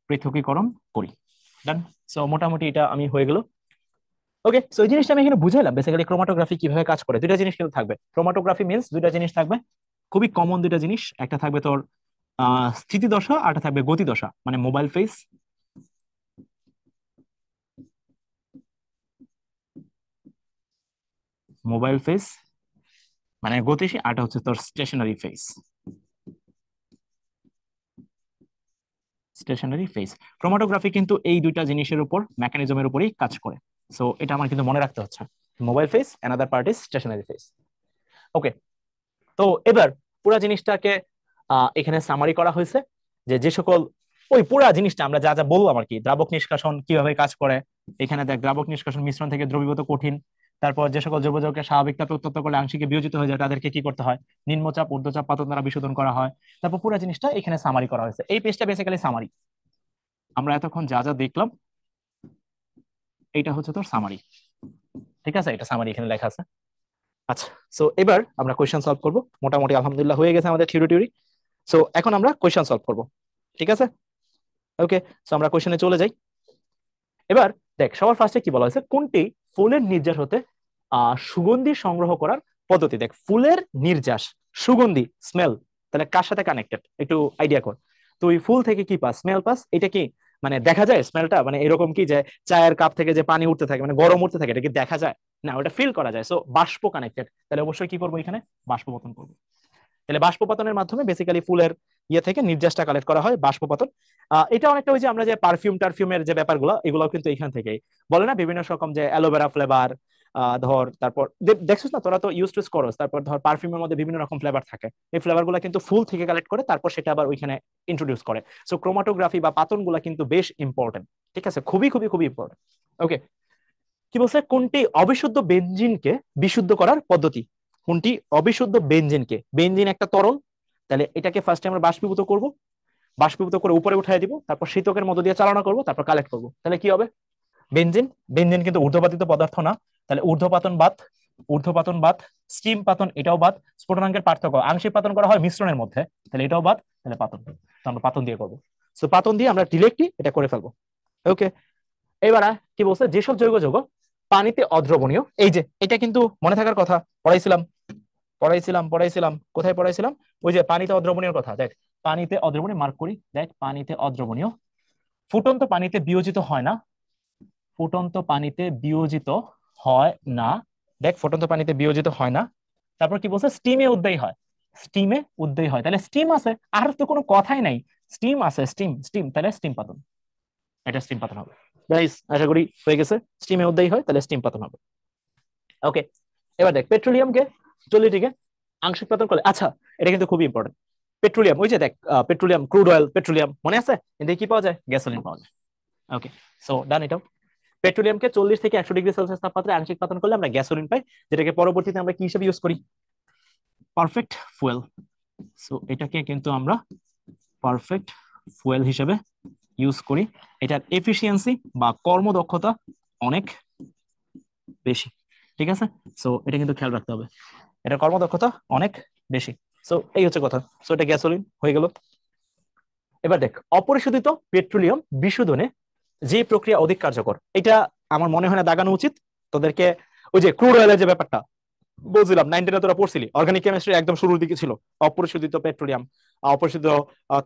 পৃথকীকরণ করি। ডান। সো মোটামুটি এটা আমি হয়ে গেল। ওকে, সো এই জিনিসটা আমি এখানে বুঝাইলাম বেসিক্যালি ক্রোমাটোগ্রাফি কিভাবে কাজ করে। দুইটা জিনিস কিন্তু থাকবে, ক্রোমাটোগ্রাফি মিন্স দুইটা জিনিস থাকবে, খুবই কমন দুইটা জিনিস। একটা থাকবে তোর স্থিতি দশা, আর একটা থাকবে গতি দশা, মানে মোবাইল ফেজ, মোবাইল ফেজ মানে গতিশীল, আরটা হচ্ছে তোর stationary phase, stationary phase. Chromatography কিন্তু এই দুইটা জিনিসের উপর, মেকানিজমের উপরই কাজ করে। সো এটা আমার কিন্তু মনে রাখতে হচ্ছে, mobile phase, another part is stationary phase. Okay, তো এবার পুরো জিনিসটাকে এখানে সামারি করা হয়েছে, যে যে সকল, ওই পুরা জিনিসটা আমরা যা যা বললাম আর কি, দ্রাবক নিষ্কাশন কিভাবে কাজ করে। এখানে দেখ, দ্রাবক নিষ্কাশন মিশ্রণ থেকে দ্রবীভূত কঠিন, তারপর যে সকল জৈব যৌগকে স্বাভাবিক তাপে উত্তপ্ত করলে আংশিকে বিয়োজিত হয়ে যায়, তাদেরকে কি করতে হয়, নিম্নচাপ ঊর্ধ্বচাপ পাতন দ্বারা বিশোধন করা হয়। তারপর পুরো জিনিসটা এখানে সামারি করা হয়েছে, এই পেজটা বেসিক্যালি সামারি। আমরা এতক্ষণ যা যা দেখলাম, এইটা হচ্ছে তোর সামারি, ঠিক আছে, এটা সামারি এখানে লেখা আছে। আচ্ছা, সো এবার আমরা কোয়েশ্চেন সলভ করব। মোটামুটি আলহামদুলিল্লাহ হয়ে গেছে আমাদের থিওরি টিউরি। সো এখন আমরা কোয়েশ্চেন সলভ করব, ঠিক আছে। ওকে, সো আমরা কোয়েশ্চেনে চলে যাই। এবার দেখ, সবার ফার্স্টে কি বলা হয়েছে, কোনটি ফুলের নির্যাস হতে সুগন্ধি সংগ্রহ করার পদ্ধতি। দেখ, ফুলের নির্যাস, সুগন্ধি, স্মেল, তাহলে কার সাথে কানেক্টেড একটু আইডিয়া কর। তুই ফুল থেকে কি পাস, স্মেল পাস। এটা কি মানে দেখা যায় স্মেলটা, মানে এরকম কি যে চায়ের কাপ থেকে যে পানি উঠতে থাকে, মানে গরম উঠতে থাকে, এটা কি দেখা যায় না, ওটা ফিল করা যায়। সো বাষ্প কানেক্টেড, তাহলে অবশ্যই কি করবো, এখানে বাষ্পপতন করবো। তাহলে বাষ্পপতনের মাধ্যমে বেসিক্যালি ফুলের ইয়ে থেকে নির্যাসটা কালেক্ট করা হয়, বাষ্পপতন। এটা অনেকটা ওই যে আমরা যে পারফিউম টারফিউমের যে ব্যাপারগুলো, এগুলো কিন্তু এখান থেকেই বলে না, বিভিন্ন রকম যে অ্যালোভেরা ফ্লেভার, ধর তারপর দেখছিস না তোরা তো ইউজ টুজ করস, তারপর ধর পারফিউমের মধ্যে বিভিন্ন রকম ফ্লেভার থাকে, এই ফ্লেভার গুলা কিন্তু ফুল থেকে কালেক্ট করে তারপর সেটা আবার ওইখানে ইন্ট্রোডিউস করে। সো ক্রোমাটোগ্রাফি বা পাতন গুলা কিন্তু বেশ ইম্পর্টেন্ট, ঠিক আছে, খুবই খুবই খুবই ইম্পর্টেন্ট। ওকে, কি বলছে, কোনটি অবিশুদ্ধ বেনজিনকে বিশুদ্ধ করার পদ্ধতি? কোনটি অবিশুদ্ধ বেনজিনকে, বেনজিন একটা তরল, তাহলে এটাকে ফার্স্টে আমরা বাষ্পীভূত করব, বাষ্পীভূত করে উপরে উঠাই দিব, তারপর শীতকের মধ্য দিয়ে চালনা করব, তারপর কালেক্ট করব, তাহলে কি হবে? বেনজিন। বেনজিন কিন্তু ঊর্ধ্বপাতিত পদার্থ না, তাহলে ঊর্ধ্বপাতন বাদ, ঊর্ধ্বপাতন বাদ, স্টিম পাতন এটাও বাদ, স্ফুটনাঙ্কের পার্থক্য, আংশিক পাতন করা হয় মিশ্রণের মধ্যে, তাহলে এটাও বাদ, তাহলে পাতন, তো আমরা পাতন দিয়ে করবো। সো পাতন দিয়ে আমরা ডিরেক্টলি এটা করে ফেলবো। ওকে, এবার কি বলছে, যেসব জৈব যৌগ পানিতে অদ্রবণীয়, এই যে এটা কিন্তু মনে থাকার কথা, পড়াইছিলাম পড়াইছিলাম, কোথায় পড়াইছিলাম, ওই যে পানিতে অদ্রবণীয় কথা, দেখ পানিতে অদ্রবণীয়, মার্ক করি, দেখ পানিতে অদ্রবণীয়, ফুটন্ত পানিতে বিয়োজিত হয় না, ফুটন্ত পানিতে বিয়োজিত হয় না, দেখ ফুটন্ত পানিতে বিয়োজিত হয় না। তারপর কি বলছে, স্টিমে উদ্বায়ী হয়, স্টিমে উদ্বায়ী হয়, তাহলে স্টিম আছে, আর তো কোনো কথাই নাই, স্টিম আছে, স্টিম স্টিম, তাহলে স্টিম পাতন, এটা স্টিম পাতন হবে। গাইস আশা করি হয়ে গেছে, স্টিমে উদ্বায়ী হয় তাহলে স্টিম পাতন হবে। ওকে, এবার দেখ পেট্রোলিয়ামকে চল্লিশটিকে আংশিক পাতন করলে, আচ্ছা এটা কিন্তু খুবই ইম্পর্টেন্ট, পেট্রোলিয়াম, ওই যে দেখ পেট্রোলিয়াম, ক্রুড অয়েল, পেট্রোলিয়াম মনে আছে, কিন্তু কি পাওয়া যায়, গ্যাসোলিন পাওয়া যায়। ওকে, সো ডান এটাও। পেট্রোলিয়ামকে 40 থেকে 100 ডিগ্রি সেলসিয়াস তাপমাত্রায় আংশিক পাতন করলে আমরা গ্যাসোলিন পাই, যেটাকে পরবর্তীতে আমরা কি হিসেবে ইউজ করি, পারফেক্ট ফুয়েল। সো এটাকে কিন্তু আমরা পারফেক্ট ফুয়েল হিসেবে ইউজ করি, এটার এফিসিয়েন্সি বা কর্মদক্ষতা অনেক বেশি, ঠিক আছে। সো এটা কিন্তু খেয়াল রাখতে হবে, এটার কর্মদক্ষতা অনেক বেশি। সো এই হচ্ছে কথা, সো এটা গ্যাসোলিন হয়ে গেল। এবার দেখ অপরিশোধিত পেট্রোলিয়াম বিশোধনে যে প্রক্রিয়া অধিক কার্যকর, এটা আমার মনে হয় না দাগানো উচিত তোদেরকে, ওই যে ক্রুড অয়েলের যে ব্যাপারটা বলছিলাম, 9-10 তোরা পড়ছিলি, অর্গানিক কেমিস্ট্রি একদম শুরুর দিকে ছিল, অপরিশোধিত পেট্রোলিয়াম, অপরিশোধিত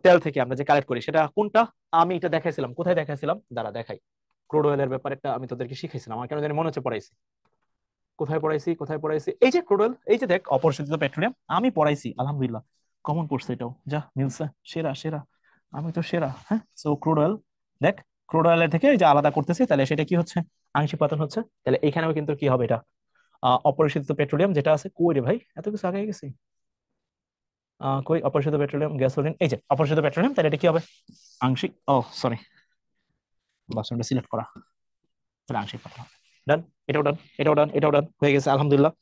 তেল থেকে আমরা যে কালেক্ট করি সেটা কোনটা, আমি এটা দেখাইছিলাম, কোথায় দেখাইছিলাম, দাঁড়া দেখাই, ক্রুড অয়েলের ব্যাপারে একটা আমি তোদেরকে শিখাইছিলাম, আমার কেন জানি মনে হচ্ছে পড়াইছি, কোথায় পড়াইছি, এই যে ক্রুড অয়েল, এই যে দেখ অপরিশোধিত পেট্রোলিয়াম আমি পড়াইছি, আলহামদুলিল্লাহ কমন পড়ছে এটাও, যা মিলছে, সেরা সেরা, আমি তো সেরা। হ্যাঁ, সো ক্রুড অয়েল, দেখ ক্রুড অয়েলের থেকে এই যে আলাদা করতেছি, তাহলে সেটা কি হচ্ছে, আংশিক পাতন হচ্ছে, তাহলে এখানেও কিন্তু কি হবে, এটা অপরিশোধিত পেট্রোলিয়াম যেটা আছে, কই রে ভাই এত কিছু আগে গেছি, কই অপরিশোধিত পেট্রোলিয়াম, গ্যাসোলিন, এই যে অপরিশোধিত পেট্রোলিয়াম, তাহলে এটা কি হবে, আংশিক, ও সরি বাসনটা সিলেক্ট করা, তাহলে আংশিক পাতন হবে। ডান, এটাও ডান, এটাও ডান, এটাও ডান, হয়ে গেছে আলহামদুলিল্লাহ।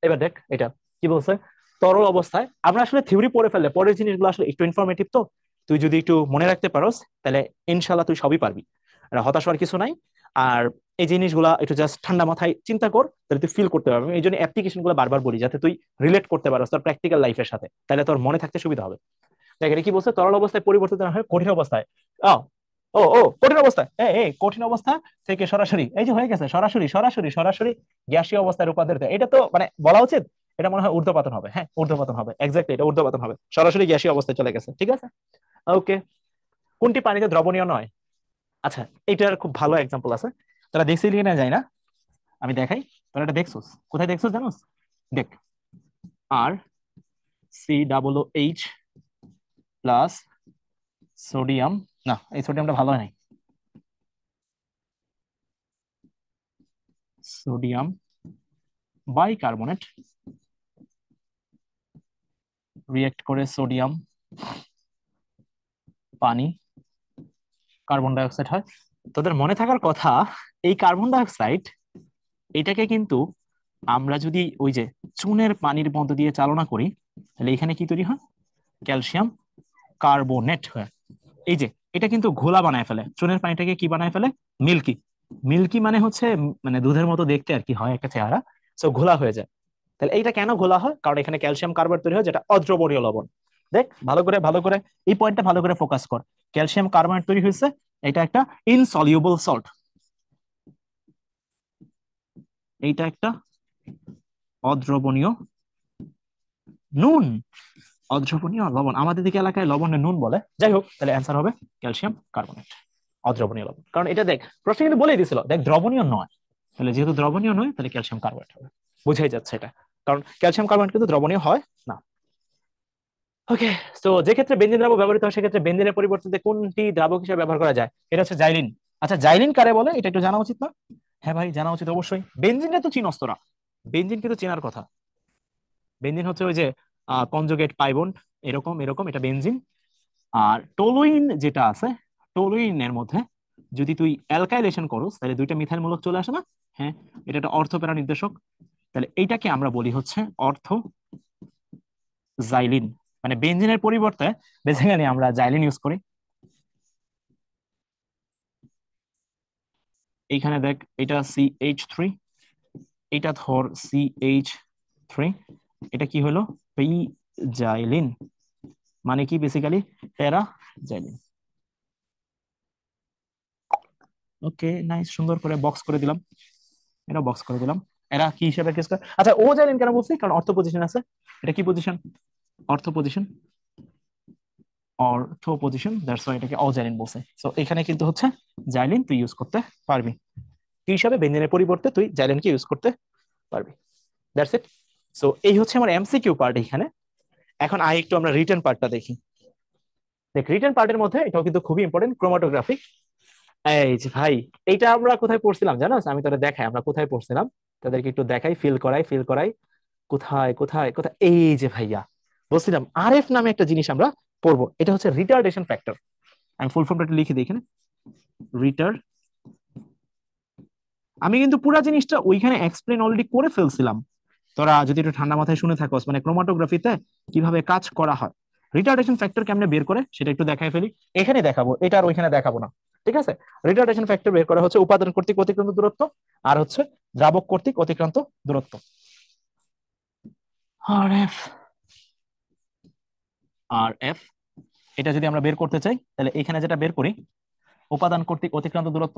এবার দেখ এটা কি বলছে, তরল অবস্থায়, আমরা আসলে থিওরি পড়ে ফেললে পরের জিনিসগুলো আসলে একটু ইনফরমেটিভ, তো তুই যদি একটু মনে রাখতে পারোস তাহলে ইনশাল্লাহ তুই সবই পারবি, হতাশ হওয়ার কিছু নাই। আর এই জিনিসগুলা একটু জাস্ট ঠান্ডা মাথায় চিন্তা কর, তাহলে তুই ফিল করতে পারবি, এই জন্য অ্যাপ্লিকেশন গুলো বারবার বলি, যাতে তুই রিলেট করতে পারোস তোর প্র্যাকটিক্যাল লাইফের সাথে, তাহলে তোর মনে থাকতে সুবিধা হবে। দেখ এটা কি বলছে, তরল অবস্থায় পরিবর্তিত না হয় কঠিন অবস্থায়, ও ও ও কঠিন অবস্থা, এই কঠিন অবস্থা থেকে সরাসরি, এই যে হয়ে গেছে, সরাসরি সরাসরি সরাসরি গ্যাসীয় অবস্থায় রূপান্তরিত, এটা তো মানে বলা উচিত, এটা মনে হয় ঊর্ধ্বপাতন হবে, হ্যাঁ ঊর্ধ্বপাতন হবে, এক্স্যাক্টলি এটা ঊর্ধ্বপাতন হবে, সরাসরি গ্যাসীয় অবস্থায় চলে গেছে, ঠিক আছে। ওকে, কোনটি পানিতে দ্রবণীয় নয়, আচ্ছা এটার খুব ভালো এক্সাম্পল আছে, তারা দেখছিলি কিনা যায় না, আমি দেখাই, তোরা এটা দেখছোস, কোথায় দেখছোস জানোস, দেখ R C double O H plus sodium, না এই সোডিয়ামটা ভালো হয় নাই, সোডিয়াম বাইকার্বনেট রিয়েক্ট করে সোডিয়াম পানি কার্বন ডাই অক্সাইড হয়। তোদের মনে থাকার কথা, এই কার্বন ডাই অক্সাইড এটাকে কিন্তু আমরা যদি ওই যে চুনের পানির মধ্য দিয়ে চালনা করি, তাহলে এখানে কি তৈরি হয়, ক্যালসিয়াম কার্বনেট হয়। এই যে এটা কিন্তু ঘোলা বানায় ফেলে, চুনের পানিটাকে কি বানায় ফেলে, মিল্কি, মিল্কি মানে হচ্ছে মানে দুধের মতো দেখতে আর কি হয় একটা চেহারা, সো ঘোলা হয়ে যায়। তাহলে এইটা কেন ঘোলা হয়, কারণ এখানে ক্যালসিয়াম কার্বনেট তৈরি হয়, যেটা অদ্রবণীয় লবণ। দেখ ভালো করে ভালো করে এই পয়েন্টটা ভালো করে ফোকাস কর, ক্যালসিয়াম কার্বনেট তৈরি হয়েছে, এটা একটা ইনসলিউবল সল্ট, এইটা একটা অদ্রবণীয় নুন, অদ্রবণীয় লবণ, আমাদের দিকে এলাকায় লবণে নুন বলে, যাই হোক তাহলে অ্যান্সার হবে ক্যালসিয়াম কার্বনেট, অদ্রবণীয় লবণ, কারণ এটা দেখ প্রশ্ন কিন্তু বলেই দিছিল, দেখ দ্রবণীয় নয়, তাহলে যেহেতু দ্রবণীয় নয় তাহলে ক্যালসিয়াম কার্বনেট হবে, বুঝাই যাচ্ছে এটা, কারণ ক্যালসিয়াম কার্বনেট কিন্তু দ্রবণীয় হয় না। ওকে, তো যে ক্ষেত্রে বেনজিন দ্রাবক ব্যবহৃত হয় সেক্ষেত্রে বেনজিনের পরিবর্তে কোনটি দ্রাবক হিসেবে ব্যবহার করা যায়? এটা হচ্ছে জাইলিন। আচ্ছা, জাইলিন কারে বলে এটা একটু জানা উচিত না? হ্যাঁ ভাই, জানা উচিত অবশ্যই। বেনজিনটা তো চিনস তোরা, বেনজিন কিন্তু চেনার কথা। বেনজিন হচ্ছে ওই যে কনজুগেট পাই বন্ড, এরকম এরকম, এটা বেনজিন। আর টোলুইন যেটা আছে, টোলুইনের মধ্যে যদি তুই অ্যালকাইলেশন করস তাহলে দুইটা মিথাইল মূলক চলে আসে না? হ্যাঁ, এটা একটা অর্থপ্যারা নির্দেশক। তাহলে এইটাকে আমরা বলি হচ্ছে অর্থ জাইলিন। মানে বেনজিনের পরিবর্তে বেসিক্যালি আমরা জাইলিন ইউজ করি। এইখানে দেখ, এটা CH3, এটা ধর CH3, এটা কি হলো? জাইলিন। মানে কি বেসিক্যালি প্যারা জাইলিন। ওকে, নাইস, সুন্দর করে বক্স করে দিলাম, এটা বক্স করে দিলাম। এরা কি হিসেবে কেস করে? আচ্ছা, ও জাইলিন কেন বলছি? কারণ অর্থ পজিশন আছে। এটা কি পজিশন? অর্থ পজিশন, অর্থ পজিশন, দ্যাটস ওয়াই এটাকে অজাইলিন বলছে। সো এখানে কিন্তু হচ্ছে জাইলিন তুই ইউজ করতে পারবি কি হিসাবে? বেঞ্জিনের পরিবর্তে তুই জাইলিনকে ইউজ করতে পারবি। That's it. সো এই হচ্ছে আমার MCQ পার্ট এখানে। এখন একটু আমরা রিটেন পার্টটা দেখি। দেখ, রিটেন পার্টের মধ্যে এটাও কিন্তু খুবই ইম্পর্টেন্ট, ক্রোমাটোগ্রাফি। এই যে ভাই, এইটা আমরা কোথায় পড়ছিলাম জানোস? আমি তোরা দেখাই আমরা কোথায় পড়ছিলাম, তাদেরকে একটু দেখাই, ফিল করাই। কোথায় কোথায় কোথায়? এই যে ভাইয়া, বলছিলাম RF নামে একটা জিনিস আমরা পড়বো, এটা হচ্ছে রিটার্ডেশন ফ্যাক্টর। আমি ফুল ফর্মটা একটু লিখে দিই এখানে, রিটার। আমি কিন্তু পুরো জিনিসটা ওইখানে এক্সপ্লেন অলরেডি করে ফেলছিলাম। তোরা যদি একটু ঠান্ডা মাথায় শুনে থাকোস, মানে ক্রোমাটোগ্রাফিতে কিভাবে কাজ করা হয়, রিটার্ডেশন ফ্যাক্টর কেমনে বের করে সেটা একটু দেখাই ফেলি। এখানে দেখাবো, এটা আর ওইখানে দেখাবো না, ঠিক আছে? রিটার্ডেশন ফ্যাক্টর বের করা হচ্ছে উপাদান কর্তৃক অতিক্রান্ত দূরত্ব আর হচ্ছে দ্রাবক কর্তৃক অতিক্রান্ত দূরত্ব। RF, RF, এটা যদি আমরা বের করতে চাই তাহলে এখানে যেটা বের করি, উপাদান কর্তৃক অতিক্রান্ত দূরত্ব,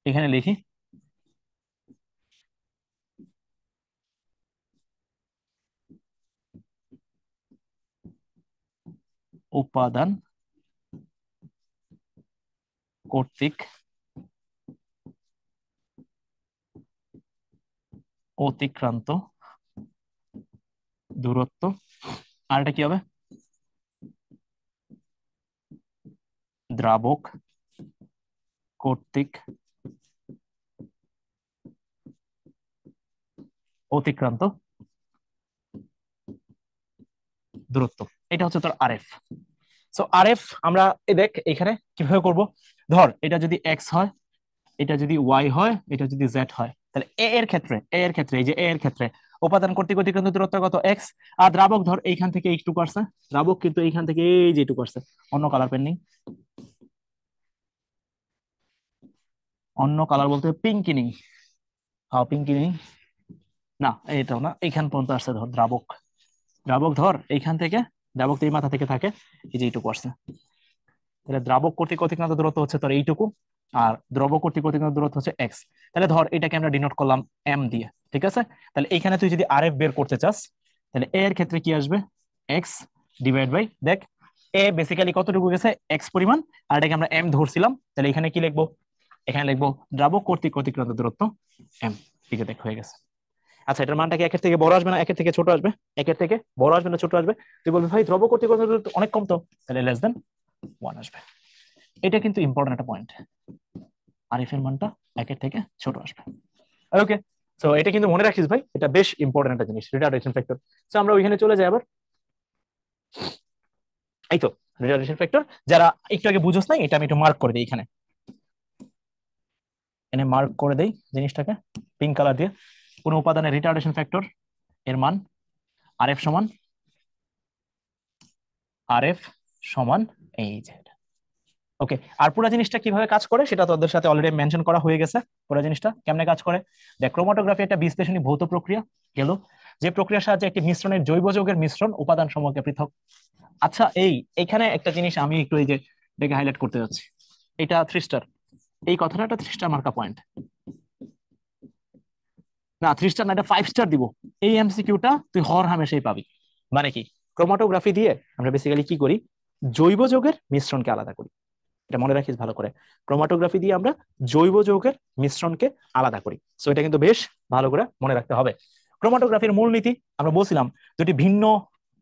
এখানে লিখি উপাদান কর্তৃক অতিক্রান্ত দূরত্ব। আর এটা কি হবে? দ্রাবক কর্তৃক অতিক্রান্ত দূরত্ব। এটা হচ্ছে তোর RF। সো RF আমরা দেখ এখানে কিভাবে করব। ধর এটা যদি X হয়, এটা যদি Y হয়, এটা যদি Z হয়, তাহলে এ এর ক্ষেত্রে এই যে এর ক্ষেত্রে উপাদান কর্তৃক অতিক্রান্ত দূরত্ব কত? X। আর দ্রাবক ধর এইখান থেকে এইটুকু আসছে, দ্রাবক কিন্তু এইখান থেকে এই যে এইটুকু আসছে। অন্য কালার পেন নেই, অন্য কালার বলতে পিঙ্কি নেই। হ্যাঁ, পিঙ্কি নেই, না এটাও না, এইখান পর্যন্ত আসছে। ধর দ্রাবক, দ্রাবক ধর এইখান থেকে, দ্রাবক তো এই মাথা থেকে থাকে, এই যে এইটুকু আসছে। তাহলে দ্রাবক কর্তৃক অতিক্রান্ত দূরত্ব হচ্ছে তোর এইটুকু, আর দ্রব কর্তৃক অতিক্রান্ত দূরত্ব হচ্ছে X। তাহলে ধর এটাকে আমরা ডিনোট করলাম M দিয়ে, ঠিক আছে? তাহলে এইখানে তুই যদি RF বের করতে চাস তাহলে এ এর ক্ষেত্রে কি আসবে? X ডিভাইড বাই, দেখ এ বেসিক্যালি কতটুকু গেছে? X পরিমাণ, আর এটাকে আমরা M ধরছিলাম। তাহলে এখানে কি লিখবো? এখানে লিখবো দ্রাবক কর্তৃক অতিক্রান্ত দূরত্ব M। ঠিক আছে, দেখ হয়ে গেছে। আচ্ছা, এটার মানটা কি একের থেকে বড় আসবে না একের থেকে ছোট আসবে? একের থেকে বড় আসবে না ছোট আসবে? তুই বলবি ভাই দ্রব কর্তৃক অতিক্রান্ত দূরত্ব অনেক কম তো, তাহলে লেস দেন 1 আসবে। এটা কিন্তু ইম্পর্টেন্ট একটা পয়েন্ট, RF এর মানটা একের থেকে ছোট আসবে। ওকে, সো এটা কিন্তু মনে রাখিস ভাই, এটা বেশ ইম্পর্টেন্ট একটা জিনিস, রিটার্ডেশন ফ্যাক্টর। সো আমরা ওইখানে চলে যাই আবার। এই তো রিটার্ডেশন ফ্যাক্টর, যারা একটু আগে বুঝোস নাই, এটা আমি একটু মার্ক করে দিই এখানে, এনে মার্ক করে দেই জিনিসটাকে পিঙ্ক কালার দিয়ে। কোন উপাদানের রিটার্ডেশন ফ্যাক্টর এর মান RF সমান, RF সমান এই যে। ওকে, আর পুরো জিনিসটা কিভাবে কাজ করে সেটা তোদের সাথে অলরেডি মেনশন করা হয়ে গেছে। পুরো জিনিসটা কেমনে কাজ করে দেখ, ক্রোমাটোগ্রাফি একটা বিশ্লেষণী ভৌত প্রক্রিয়া গেল, যে প্রক্রিয়ার সাহায্যে একটি মিশ্রণের জৈব যৌগের মিশ্রণ উপাদান সমূহকে পৃথক। আচ্ছা, এখানে একটা জিনিস আমি একটু এই যে দেখে হাইলাইট করতে যাচ্ছি, এটা 3 স্টার, এই কথাটা একটা 3 স্টার মার্কা পয়েন্ট। না 3 স্টার না, এটা 5 স্টার দিব। এই MCQটা তুই হর হামেশাই পাবি। মানে কি, ক্রোমাটোগ্রাফি দিয়ে আমরা বেসিক্যালি কি করি? জৈব যৌগের মিশ্রণকে আলাদা করি। এটা মনে রাখিস ভালো করে। ক্রোমাটোগ্রাফি দিয়ে আমরা জৈব যৌগের মিশ্রণকে আলাদা করি। সো এটা কিন্তু বেশ ভালো করে মনে রাখতে হবে। ক্রোমাটোগ্রাফির মূলনীতি আমরা বলছিলাম, দুটি ভিন্ন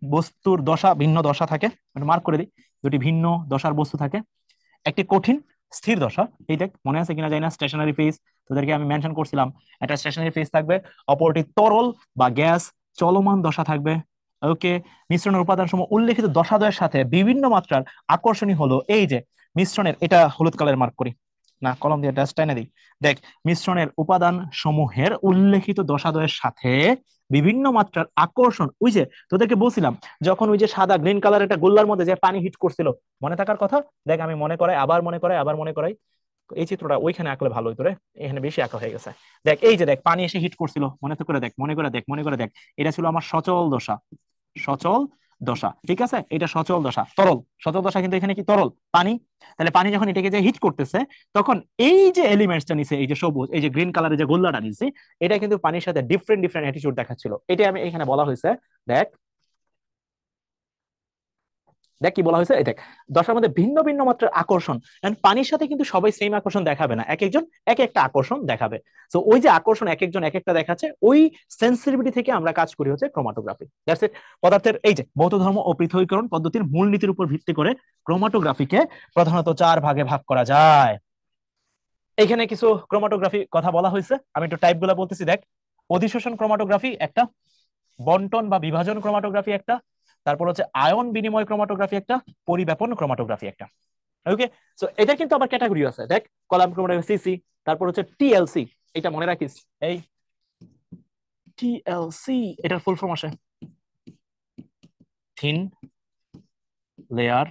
বস্তুর দশা, ভিন্ন দশা থাকে, মার্ক করে দিই, দুটি ভিন্ন দশার বস্তু থাকে। একটি কঠিন স্থির দশা, এই দেখ মনে আছে কিনা জানি না, স্টেশনারি ফেজ তোদেরকে আমি মেনশন করছিলাম, একটা স্টেশনারি ফেজ থাকবে, অপরটি তরল বা গ্যাস চলমান দশা থাকবে। ওকে, মিশ্রণের উপাদান সমূহ উল্লেখিত দশাদ্বয়ের সাথে বিভিন্ন মাত্রার আকর্ষণী হলো এই যে মিশ্রণের, এটা হলুদ কালার মার্ক করি না, কলম দিয়ে ডাস্ট টাইনা দিই। দেখ, মিশ্রণের উপাদান সমূহের উল্লেখিত দশাদ্বয়ের সাথে বিভিন্ন মাত্রার আকর্ষণ, ওই যে তোদেরকে বলছিলাম যখন ওই যে সাদা গ্রিন কালার একটা গোল্লার মধ্যে যে পানি হিট করছিল, মনে থাকার কথা। দেখ আমি মনে করাই, আবার মনে করাই, আবার মনে করাই, এই চিত্রটা ওইখানে আঁকলে ভালো হইতো রে, এখানে বেশি আঁকা হয়ে গেছে। দেখ এই যে দেখ পানি এসে হিট করছিল, মনে তো করে দেখ, মনে করে দেখ, মনে করে দেখ, এটা ছিল আমার সচল দশা, সচল দশা, ঠিক আছে, এটা সচল দশা, তরল সচল দশা, কিন্তু এখানে কি তরল পানি। তাহলে পানি যখন এটাকে যে হিট করতেছে, তখন এই যে এলিমেন্টসটা নিছে, এই যে সবুজ, এই যে গ্রিন কালারের যে গোল্লাটা নিছে, এটা কিন্তু পানির সাথে ডিফারেন্ট ডিফারেন্ট অ্যাটিটিউড দেখাচ্ছিল। এটা আমি এখানে বলা হয়েছে, দেখ দেখ কি বলা হয়েছে, এই দেখ, দশার মধ্যে ভিন্ন ভিন্ন মাত্রার আকর্ষণ, এন্ড পানির সাথে কিন্তু সবাই সেম আকর্ষণ দেখাবে না, এক একজন এক একটা আকর্ষণ দেখাবে। তো ওই যে আকর্ষণ এক একজন এক একটা দেখাচ্ছে, ওই সেন্সিটিভিটি থেকে আমরা কাজ করি হচ্ছে ক্রোমাটোগ্রাফি। That's it. পদার্থের এই যে ভৌত ধর্ম ও পৃথকীকরণ পদ্ধতির মূলনীতির উপর ভিত্তি করে ক্রোমাটোগ্রাফিকে প্রধানত 4 ভাগে ভাগ করা যায়। এখানে কিছু ক্রোমাটোগ্রাফি কথা বলা হয়েছে, আমি একটু টাইপ গুলা বলতেছি। দেখ, অধিশোষণ ক্রোমাটোগ্রাফি একটা, বন্টন বা বিভাজন ক্রোমাটোগ্রাফি একটা, তারপর হচ্ছে আয়ন বিনিময় ক্রোমাটোগ্রাফি একটা, পরিব্যাপন ক্রোমাটোগ্রাফি একটা। ওকে, সো এটা কিন্তু আবার ক্যাটাগরি আছে, দেখ, কলাম ক্রোমাটোগ্রাফি সিসি, তারপর হচ্ছে টিএলসি, এটা মনে রাখিস, এই টিএলসি, এটার ফুল ফর্ম আসে thin layer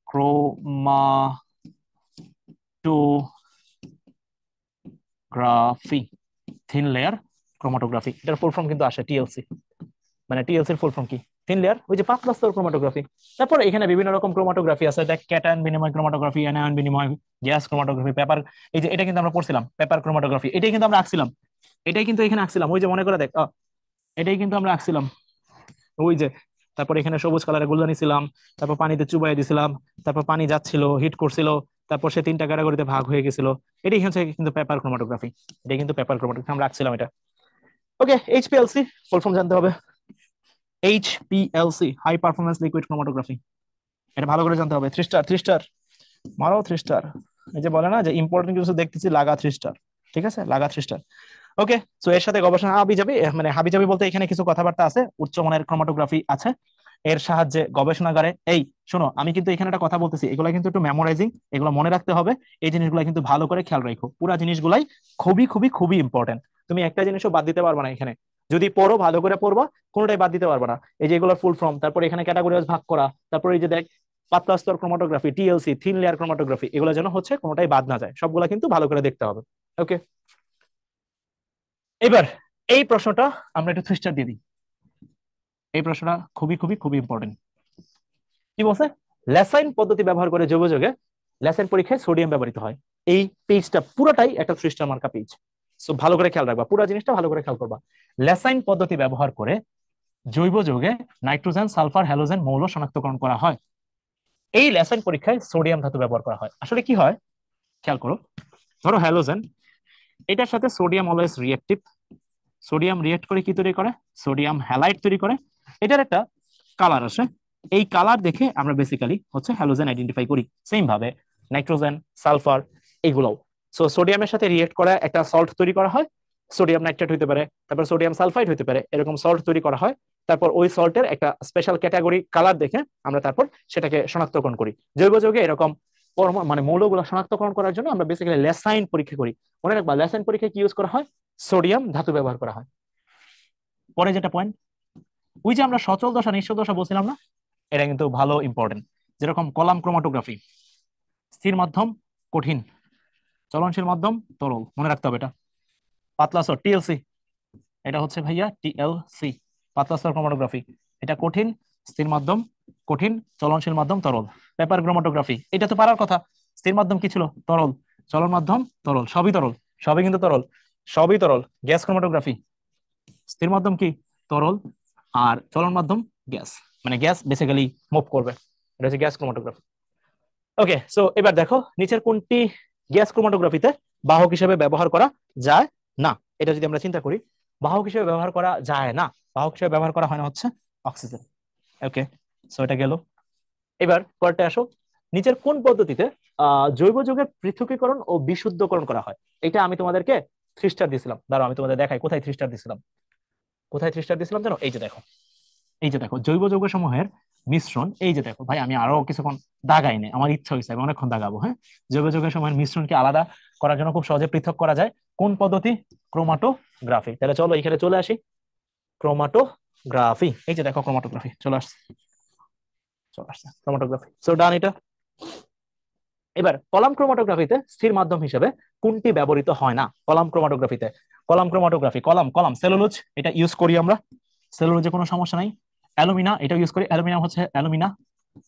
chromatography, thin layer chromatography, এটার ফুল ফর্ম কিন্তু আসে টিএলসি। মানে টিএলসির ফুল ফর্ম কি, থিন লেয়ার, ওই যে পাতলা স্তর ক্রোমাটোগ্রাফি। তারপর এখানে বিভিন্ন রকম ক্রোমাটোগ্রাফি আছে, দেখ, ক্যাটায়ন বিনিময় ক্রোমাটোগ্রাফি, অ্যানায়ন বিনিময়, গ্যাস ক্রোমাটোগ্রাফি, পেপার, এই যে এটা কিন্তু আমরা পড়ছিলাম পেপার ক্রোমাটোগ্রাফি, এটাই কিন্তু আমরা আঁকছিলাম, এটাই কিন্তু এখানে আঁকছিলাম, ওই যে মনে করে দেখ, এটাই কিন্তু আমরা আঁকছিলাম, ওই যে। তারপর এখানে সবুজ কালারের গোল্লা নিছিলাম, তারপর পানিতে চুবাই দিছিলাম, তারপর পানি যাচ্ছিল, হিট করছিল, তারপর সে 3টা ক্যাটাগরিতে ভাগ হয়ে গেছিল। এটাই হচ্ছে কিন্তু পেপার ক্রোমাটোগ্রাফি, এটাই কিন্তু পেপার ক্রোমাটোগ্রাফি, আমরা আঁকছিলাম এটা। ওকে, এইচপিএলসি ফুল ফর্ম জানতে হবে, HPLC, high performance liquid chromatography, এটা ভালো করে জানতে হবে। 3 স্টার, 3 স্টার মারো, 3 স্টার। এই যে বলে না যে ইম্পর্টেন্ট কিছু দেখতেছি, লাগা 3 স্টার, ঠিক আছে, লাগা 3 স্টার। ওকে, সো এর সাথে গবেষণা হাবিজাবি, মানে হাবিজাবি বলতে এখানে কিছু কথাবার্তা আছে, উচ্চমানের ক্রোমাটোগ্রাফি আছে, এর সাহায্যে গবেষণাগারে, এই শোনো, আমি কিন্তু এখানে একটা কথা বলতেছি, এগুলো কিন্তু একটু মেমোরাইজিং, এগুলো মনে রাখতে হবে, এই জিনিসগুলো কিন্তু ভালো করে খেয়াল রাখো, পুরা জিনিসগুলাই খুবই খুবই খুবই ইম্পর্টেন্ট। তুমি একটা জিনিসও বাদ দিতে পারবে না এখানে, যদি পড়ো ভালো করে পড়বা, কোনোটাই বাদ দিতে পারবে না। এই যে এগুলোর ফুল ফর্ম, তারপর এখানে ক্যাটাগরি ভাগ করা, তারপর এই যে দেখ, পাতলা স্তর chromatography, TLC, thin layer chromatography, এগুলো যেন হচ্ছে কোনোটাই বাদ না যায়, সবগুলা কিন্তু ভালো করে দেখতে হবে। ওকে, এবার এই প্রশ্নটা আমরা একটু 3 স্টার দিয়ে দিই, এই প্রশ্নটা খুবই খুবই খুবই ইম্পর্টেন্ট। কি বলছে, ল্যাসাইন পদ্ধতি ব্যবহার করে জৈব যৌগে ল্যাসাইন পরীক্ষায় সোডিয়াম ব্যবহৃত হয়। এই পেজটা পুরোটাই একটা 3 স্টার মার্কা পেজ, সো ভালো করে খেয়াল রাখবা, পুরো জিনিসটা ভালো করে খেয়াল করবা। ল্যাসাইন পদ্ধতি ব্যবহার করে জৈব যৌগে নাইট্রোজেন, সালফার, হ্যালোজেন মৌল শনাক্তকরণ করা হয়। এই ল্যাসাইন পরীক্ষায় সোডিয়াম ধাতু ব্যবহার করা হয়। আসলে কি হয় খেয়াল করো, ধরো হ্যালোজেন, এটার সাথে sodium always reactive, sodium react করে কি তৈরি করে, সোডিয়াম হ্যালাইড তৈরি করে, এটার একটা কালার আসে, এই কালার দেখে আমরা বেসিক্যালি হচ্ছে হ্যালোজেন আইডেন্টিফাই করি। সেম ভাবে নাইট্রোজেন, সালফার, এগুলোও, সো সোডিয়ামের সাথে রিয়েক্ট করা একটা সল্ট তৈরি করা হয়, সোডিয়াম নাইট্রেট হতে পারে, তারপর সোডিয়াম সালফাইড হতে পারে, এরকম সল্ট তৈরি করা হয়। তারপর ওই সল্টের একটা স্পেশাল ক্যাটাগরি কালার দেখে আমরা তারপর সেটাকে শনাক্তকরণ করি। জৈব যৌগে এরকম মানে মৌলগুলো শনাক্তকরণ করার জন্য আমরা বেসিক্যালি ল্যাসাইন পরীক্ষা করি। মনে রাখবা, ল্যাসাইন পরীক্ষা কি ইউজ করা হয়, সোডিয়াম ধাতু ব্যবহার করা হয়। পরে যেটা পয়েন্ট, ওই যে আমরা সচল দশা নিশ্চল দশা বলছিলাম না, এটা কিন্তু ভালো ইম্পর্টেন্ট। যেরকম কলাম ক্রোমাটোগ্রাফি, স্থির মাধ্যম কঠিন, চলনশীল মাধ্যম তরল, মনে রাখতে হবে এটা। পাতলা স্তর টিএলসি, এটা হচ্ছে ভাইয়া টিএলসি, পাতলা স্তর ক্রোমাটোগ্রাফি, এটা কঠিন, স্থির মাধ্যম কঠিন, চলনশীল মাধ্যম তরল। পেপার ক্রোমাটোগ্রাফি, এটা তো পারার কথা, স্থির মাধ্যম কি ছিল, তরল, চলন মাধ্যম তরল, সবই তরল, সবই কিন্তু তরল, সবই তরল। গ্যাস ক্রোমাটোগ্রাফি, স্থির মাধ্যম কি, তরল, আর চলন মাধ্যম গ্যাস, মানে গ্যাস বেসিক্যালি মুভ করবে, এটা হচ্ছে গ্যাস ক্রোমাটোগ্রাফি। ওকে, সো এবার দেখো নিচের কোনটি গ্যাস ক্রোমাটোগ্রাফিতে বাহক হিসেবে ব্যবহার করা যায় না। এটা যদি আমরা চিন্তা করি, বাহক হিসেবে ব্যবহার করা যায় না, বাহক হিসেবে ব্যবহার করা হয় না হচ্ছে অক্সিজেন। ওকে, সো এটা গেল। এবার পরেরটা আসো, নিচের কোন পদ্ধতিতে জৈব যৌগের পৃথকীকরণ ও বিশুদ্ধকরণ করা হয়? এটা আমি তোমাদেরকে 3 স্টার দিয়েছিলাম, দাঁড়াও আমি তোমাদের দেখাই কোথায় 3 স্টার দিয়েছিলাম। কোথায় 3 স্টার দিয়েছিলাম জানো? এই যে দেখো, এই যে দেখো জৈব যৌগ সমূহের মিশ্রণ। এই যে দেখো ভাই, আমি আরো কিছুক্ষণ দাগাই নেই, আমার ইচ্ছা হয়েছে আমি অনেকক্ষণ দাগাবো। হ্যাঁ, জৈব যৌগ সমূহের মিশ্রণকে আলাদা করার জন্য খুব সহজে পৃথক করা যায় কোন পদ্ধতি? ক্রোমাটোগ্রাফি। তাহলে চলো এখানে চলে আসি, ক্রোমাটোগ্রাফি। এই যে দেখো ক্রোমাটোগ্রাফি চলে আসছে, চলে আসছে ক্রোমাটোগ্রাফি। সো ডান এটা। এবার কলাম ক্রোমাটোগ্রাফিতে স্থির মাধ্যম হিসেবে কোনটি ব্যবহৃত হয় না? কলাম ক্রোমাটোগ্রাফিতে, column chromatography, column column cellulose এটা ইউজ করি আমরা, সেলুলোজে কোনো সমস্যা নাই। অ্যালুমিনা এটা ইউজ করি, অ্যালুমিনিয়াম হচ্ছে অ্যালুমিনা,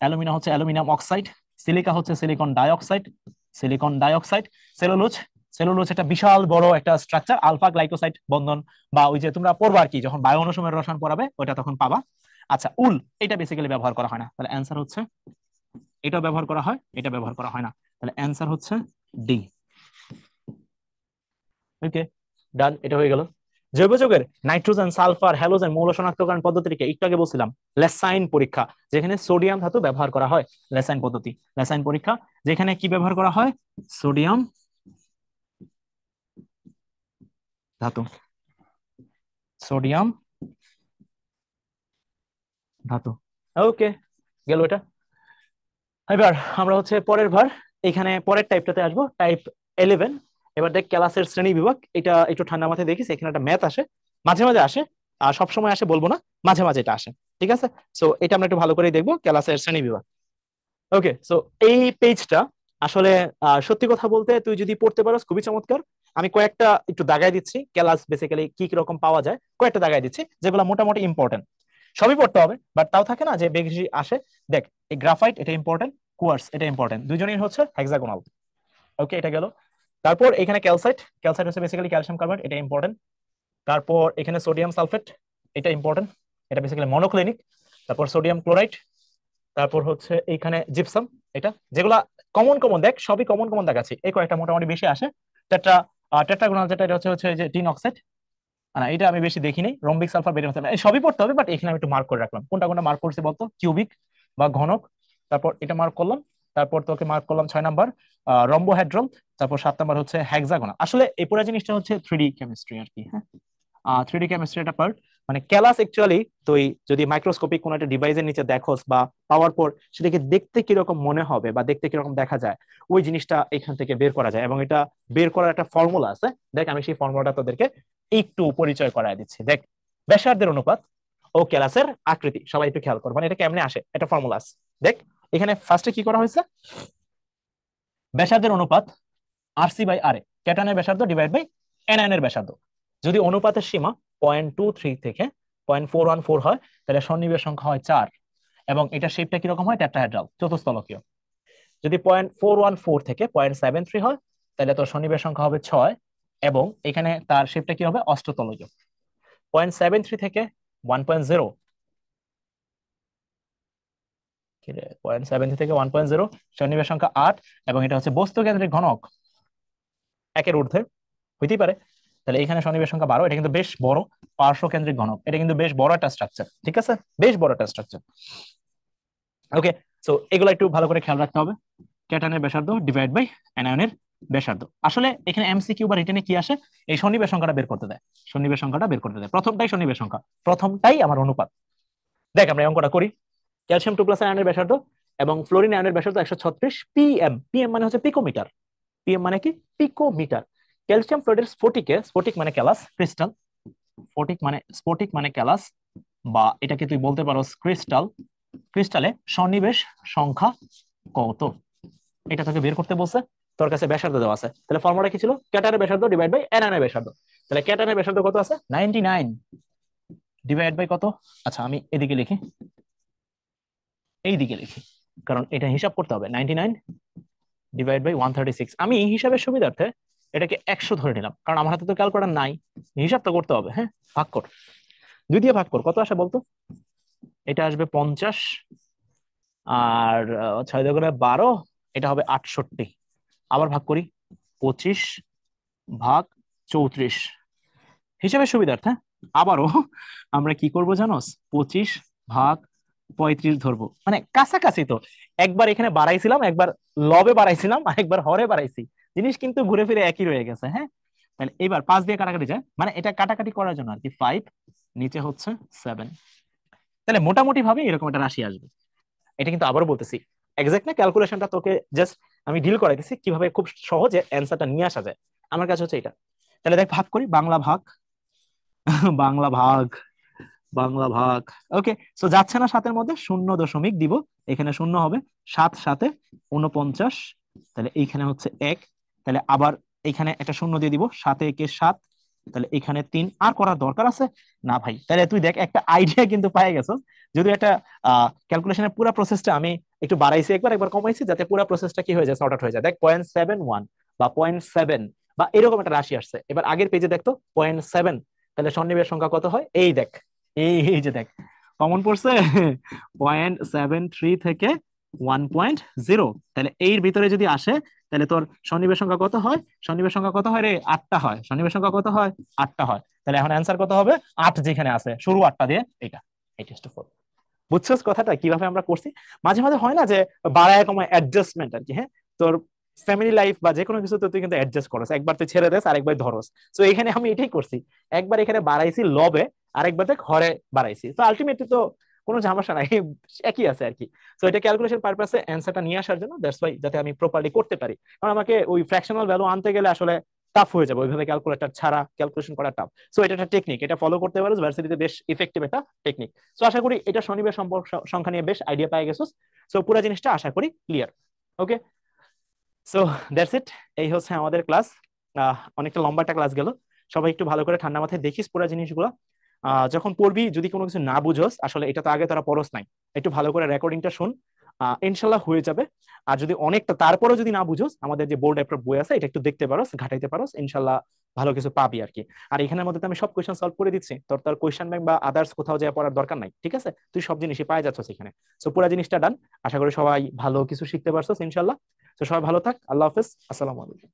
অ্যালুমিনা হচ্ছে অ্যালুমিনিয়াম অক্সাইড। সিলিকা হচ্ছে silicon dioxide, silicon dioxide. Cellulose, cellulose এটা বিশাল বড় একটা স্ট্রাকচার, আলফা গ্লাইকোসাইড বন্ধন, বা ওই যে তোমরা পড়বা আর কি, যখন বায়ু অনুসমের রসায়ন পড়াবে ওইটা তখন পাবা। আচ্ছা, উল এটা বেসিক্যালি ব্যবহার করা হয় না, তাহলে অ্যান্সার হচ্ছে এটা ব্যবহার করা হয়, এটা ব্যবহার করা হয় না, তাহলে অ্যান্সার হচ্ছে ডি। ওকে, ডান, এটা হয়ে গেল। জৈব যৌগের নাইট্রোজেন, সালফার, হ্যালোজেন মৌল শনাক্তকরণ পদ্ধতিকে একটু আগে বলছিলাম লেসাইন পরীক্ষা, যেখানে সোডিয়াম ধাতু ব্যবহার করা হয়। লেসাইন পদ্ধতি, লেসাইন পরীক্ষা, যেখানে কি ব্যবহার করা হয়? সোডিয়াম ধাতু, সোডিয়াম ধাতু। ওকে, গেল এটা। এবার আমরা হচ্ছে পরের ভার, এখানে পরের টাইপটাতে আসবো, টাইপ 11। এবার দেখ ক্লাসের শ্রেণী বিভাগ, এটা একটু ঠান্ডা মাথায় দেখিস, এখানে একটা ম্যাথ আসে, মাঝে মাঝে আসে, আর সব সময় আসে বলবো না, মাঝে মাঝে এটা আসে। ঠিক আছে, সো এটা আমরা একটু ভালো করে দেখবো, ক্লাসের শ্রেণী বিভাগ। ওকে, সো এই পেজটা আসলে সত্যি কথা বলতে তুই যদি পড়তে পারোস খুবই চমৎকার। আমি কয়েকটা একটু দাগাই দিচ্ছি, ক্লাস বেসিক্যালি কি কি রকম পাওয়া যায় কয়েকটা দাগাই দিচ্ছি, যেগুলো মোটামুটি ইম্পর্টেন্ট। সবই পড়তে হবে, বাট তাও থাকে না যে বেশি আসে। দেখ, এই গ্রাফাইট এটা ইম্পর্টেন্ট, কুয়ার্স এটা ইম্পর্টেন্ট, দুজনেই হচ্ছে হেক্সাগোনাল। ওকে, এটা গেল। তারপর এখানে ক্যালসাইট, ক্যালসাইট হচ্ছে বেসিক্যালি ক্যালসিয়াম কার্বনেট, এটা ইম্পর্টেন্ট। তারপর এখানে সোডিয়াম সালফেট, এটা ইম্পর্টেন্ট, এটা বেসিক্যালি মনোক্লিনিক। তারপর সোডিয়াম ক্লোরাইড, তারপর হচ্ছে এইখানে জিপসাম। এটা যেগুলা কমন কমন, দেখ সবই কমন কমন দেখাচ্ছি, এই কয়েকটা মোটামুটি বেশি আসে। টেট্রা, টেট্রাগোনাল যেটা, এটা হচ্ছে হচ্ছে যে টিন অক্সাইড, না এটা আমি বেশি দেখিনি। রম্বিক সালফার, বেরিয়াম সালফার, এই সবই পড়তে হবে, বাট এখানে আমি একটু মার্ক করে রাখলাম। কোনটা কোনটা মার্ক করছি বলতো? কিউবিক বা ঘনক, তারপর এটা মার্ক করলাম। তারপর তোকে মার্ক করলাম 6 নাম্বার রম্বোহেড্রল। তারপর 7 নাম্বার হচ্ছে হেক্সাগোনাল। আসলে এই পুরো জিনিসটা হচ্ছে 3D কেমিস্ট্রি আর কি। হ্যাঁ, 3D কেমিস্ট্রি একটা পার্ট, মানে ক্যালাস অ্যাকচুয়ালি তুই যদি মাইক্রোস্কোপিক কোনো একটা ডিভাইসের নিচে দেখোস বা পাওয়ার পর সেটাকে দেখতে কিরকম মনে হবে বা দেখতে কিরকম দেখা যায়, ওই জিনিসটা এখান থেকে বের করা যায়, এবং এটা বের করার একটা ফর্মুলা আছে। দেখ আমি সেই ফর্মুলাটা তোদেরকে একটু পরিচয় করায় দিচ্ছি। দেখ, ব্যাসার্ধের অনুপাত ও ক্যালাসের আকৃতি, সবাই একটু খেয়াল কর, মানে এটা কেমনে আসে, এটা ফর্মুলা আছে। দেখ, এখানে ফার্স্টে কি করা হয়েছে, ব্যাসার্ধের অনুপাত আরসি বাই আর এ, ক্যাটায়নের ব্যাসার্ধ ডিভাইড বাই অ্যানায়নের ব্যাসার্ধ। যদি অনুপাতের সীমা 0.23 থেকে 0.414 হয়, তাহলে সন্নিবেশ সংখ্যা হয় 4, এবং এটা শেপটা কিরকম হয়? টেট্রাহেড্রাল, চতুস্তলকীয়। যদি 0.414 থেকে 0.73 হয়, তাহলে তোর সন্নিবেশ সংখ্যা হবে 6, এবং এখানে তার শেপটা কি হবে? অষ্টতলকীয়। 0.73 থেকে 1.0, 0.73 থেকে 1.0, সন্নিবেশ সংখ্যা 8, এবং এটা হচ্ছে বস্তু কেন্দ্রিক ঘনক 1-এর ঊর্ধ্বে হইতেই পারে, তাহলে এখানে সন্নিবেশ সংখ্যা 12। এটা কিন্তু বেশ বড় পার্শ্ব কেন্দ্রিক ঘনক, এটা কিন্তু বেশ বড় একটা স্ট্রাকচার। ঠিক আছে, বেশ বড় একটা স্ট্রাকচার। ওকে, সো এগুলো একটু ভালো করে খেয়াল রাখতে হবে। ক্যাটায়নের ব্যাসার্ধ ডিভাইড বাই অ্যানায়নের ব্যাসার্ধ। আসলে এখানে এমসিকিউ বা রিটেনে কি আসে? এই সন্নিবেশ সংখ্যাটা বের করতে দেয়, সন্নিবেশ সংখ্যাটা বের করতে দেয়, প্রথমটাই সন্নিবেশ সংখ্যা, প্রথমটাই আমার অনুপাত। দেখ আমরা এই অঙ্কটা করি। ক্যালসিয়াম 2+ আয়নের ব্যাসার্ধ এবং ফ্লোরিন আয়নের ব্যাসার্ধ 136 পিএম। পিএম মানে হচ্ছে পিকোমিটার, পিএম মানে কি? পিকোমিটার। ক্যালসিয়াম ফ্লোরাইডের স্ফটিকে, স্ফটিক মানে ক্যালাস, ক্রিস্টাল, স্ফটিক মানে ক্যালাস, বা এটাকে তুই বলতে পারো ক্রিস্টাল, ক্রিস্টালে সন্নিবেশ সংখ্যা কত? এটা তোকে বের করতে বলছে, তোর কাছে ব্যাসার্ধ দেওয়া আছে, তাহলে ফর্মুলা কি ছিল? ক্যাটায়নের ব্যাসার্ধ ডিভাইড বাই অ্যানায়নের ব্যাসার্ধ। তাহলে ক্যাটায়নের ব্যাসার্ধ কত আছে? 99 ডিভাইড বাই কত? আচ্ছা আমি এদিকে লিখি, এইদিকে লিখি, কারণ এটা হিসাব করতে হবে। 99 ডিভাইড বাই 136। আমি এই হিসাবের সুবিধার্থে এটাকে 100 ধরে নিলাম, কারণ আমার হাতে তো ক্যালকুলেটর নাই, হিসাব তো করতে হবে। হ্যাঁ, ভাগ কর, 2 দিয়ে ভাগ কর, কত আসে বলতো? এটা আসবে 50, আর 6 দিয়ে 12, এটা হবে 68। আবার ভাগ করি 25/34 হিসাবে সুবিধার্থে। আবারও আমরা কি করব জানোস, 25/35 ধরবো, মানে কাছাকাছি তো। একবার এখানে বাড়াইছিলাম, একবার লবে বাড়াইছিলাম, আর একবার হরে বাড়াইছি, জিনিস কিন্তু ঘুরে ফিরে একই রয়ে গেছে। হ্যাঁ, তাহলে এবার 5 দিয়ে কাটাকাটি যায়, মানে এটা কাটাকাটি করার জন্য আর কি 5, নিচে হচ্ছে 7। তাহলে মোটামুটি ভাবে এরকম একটা রাশি আসবে। এটা কিন্তু আবারও বলতেছি এক্সাক্ট না, ক্যালকুলেশনটা তোকে জাস্ট আমি ডিল করাইতেছি কিভাবে খুব সহজে অ্যান্সারটা নিয়ে আসা যায়। আমার কাছে হচ্ছে এটা। তাহলে দেখ ভাগ করি, বাংলা ভাগ বাংলা ভাগ বাংলা ভাগ। ওকে, সো যাচ্ছে না সাতের মধ্যে, 0.5 দিব, এখানে 0 হবে, 7 7 49, তাহলে এইখানে হচ্ছে 1, তাহলে আবার এখানে একটা 0 দিয়ে দিব, 7 1 7, তাহলে এখানে 3। আর করার দরকার আছে না ভাই? তাহলে তুই দেখ একটা আইডিয়া কিন্তু পাই গেছো। যদিও একটা ক্যালকুলেশনের পুরো প্রসেসটা আমি একটু বাড়াইছি, একবার একবার কমাইছি, যাতে পুরো প্রসেসটা কি হয়ে যায়, সর্ট আউট হয়ে যায়। দেখ 0.71 বা 0.7 বা এরকম একটা রাশি আসছে। এবার আগের পেজে দেখতো 0.7, তাহলে সন্নিবেশ সংখ্যা কত হয়, এই দেখ, এই যে দেখ, কমন পড়ছে 0.73 থেকে 1.0। তাহলে এর ভিতরে যদি আসে, তাহলে তোর সন্নিবেশ সংখ্যা কত হয়, সন্নিবেশ সংখ্যা কত হয় রে, 8টা হয়। সন্নিবেশ সংখ্যা কত হয়, 8টা হয়। তাহলে এখন অ্যান্সার কত হবে, 8 যেখানে আছে শুরু 8টা দিয়ে, এটা 8:4। বুঝছস কথাটা কিভাবে আমরা করছি? মাঝে মাঝে হয় না যে বাড়ায় কমায় অ্যাডজাস্টমেন্ট আর কি। হ্যাঁ, তোর ফ্যামিলি লাইফ বা যে কোনো কিছু তো তুই কিন্তু অ্যাডজাস্ট করস, একবার তুই ছেড়ে দেস আরেকবার ধরস। তো এখানে আমি এটাই করছি, একবার এখানে বাড়াইছি লবে, আরেকবার দেখ হরে বাড়াইছি। তো আলটিমেটলি তো কোনো ঝামেলা নাই, একই আছে আর কি। তো এটা ক্যালকুলেশন পারপাসে অ্যান্সারটা নিয়ে আসার জন্য, দ্যাটস ওয়াই, যাতে আমি প্রপারলি করতে পারি। কারণ আমাকে ওই ফ্র্যাকশনাল ভ্যালু আনতে গেলে আসলে টাফ হয়ে যাবে, ওইভাবে ক্যালকুলেটর ছাড়া ক্যালকুলেশন করা টাফ। সো এটা একটা টেকনিক, এটা ফলো করতে পারো, ভার্সিটিতে বেশ ইফেক্টিভ একটা টেকনিক। সো আশা করি এটা শনিবার সম্পর্ক সংখ্যা নিয়ে বেশ আইডিয়া পাই গেছো। সো পুরো জিনিসটা আশা করি clear. Okay, so that's it. এই হচ্ছে আমাদের ক্লাস। অনেকটা লম্বা একটা ক্লাস গেল। সবাই একটু ভালো করে ঠান্ডা মাথায় দেখিস পুরো জিনিসগুলো। যখন পড়বি যদি কোনো কিছু না বুঝোস, আসলে এটা তো আগে তারা পড়স নাই, একটু ভালো করে রেকর্ডিংটা শুন, ইনশাল্লাহ হয়ে যাবে। আর যদি অনেকটা তারপরেও যদি না বুঝোস, আমাদের যে বোর্ড অ্যাপ্রুভ বই আছে, এটা একটু দেখতে পারোস, ঘাটাইতে পারোস, ইনশাল্লাহ ভালো কিছু পাবি আর কি। আর এখানের মধ্যে তো আমি সব কোয়েশ্চেন সলভ করে দিচ্ছি, তোর তার কোয়েশ্চেন ব্যাংক বা আদার্স কোথাও যা পড়ার দরকার নাই, ঠিক আছে? তুই সব জিনিসই পাই যাচ্ছ এখানে। সো পুরো জিনিসটা ডান। আশা করি সবাই ভালো কিছু শিখতে পারছো ইনশাল্লাহ। তো সবাই ভালো থাক, আল্লাহ হাফেজ, আসসালামু আলাইকুম।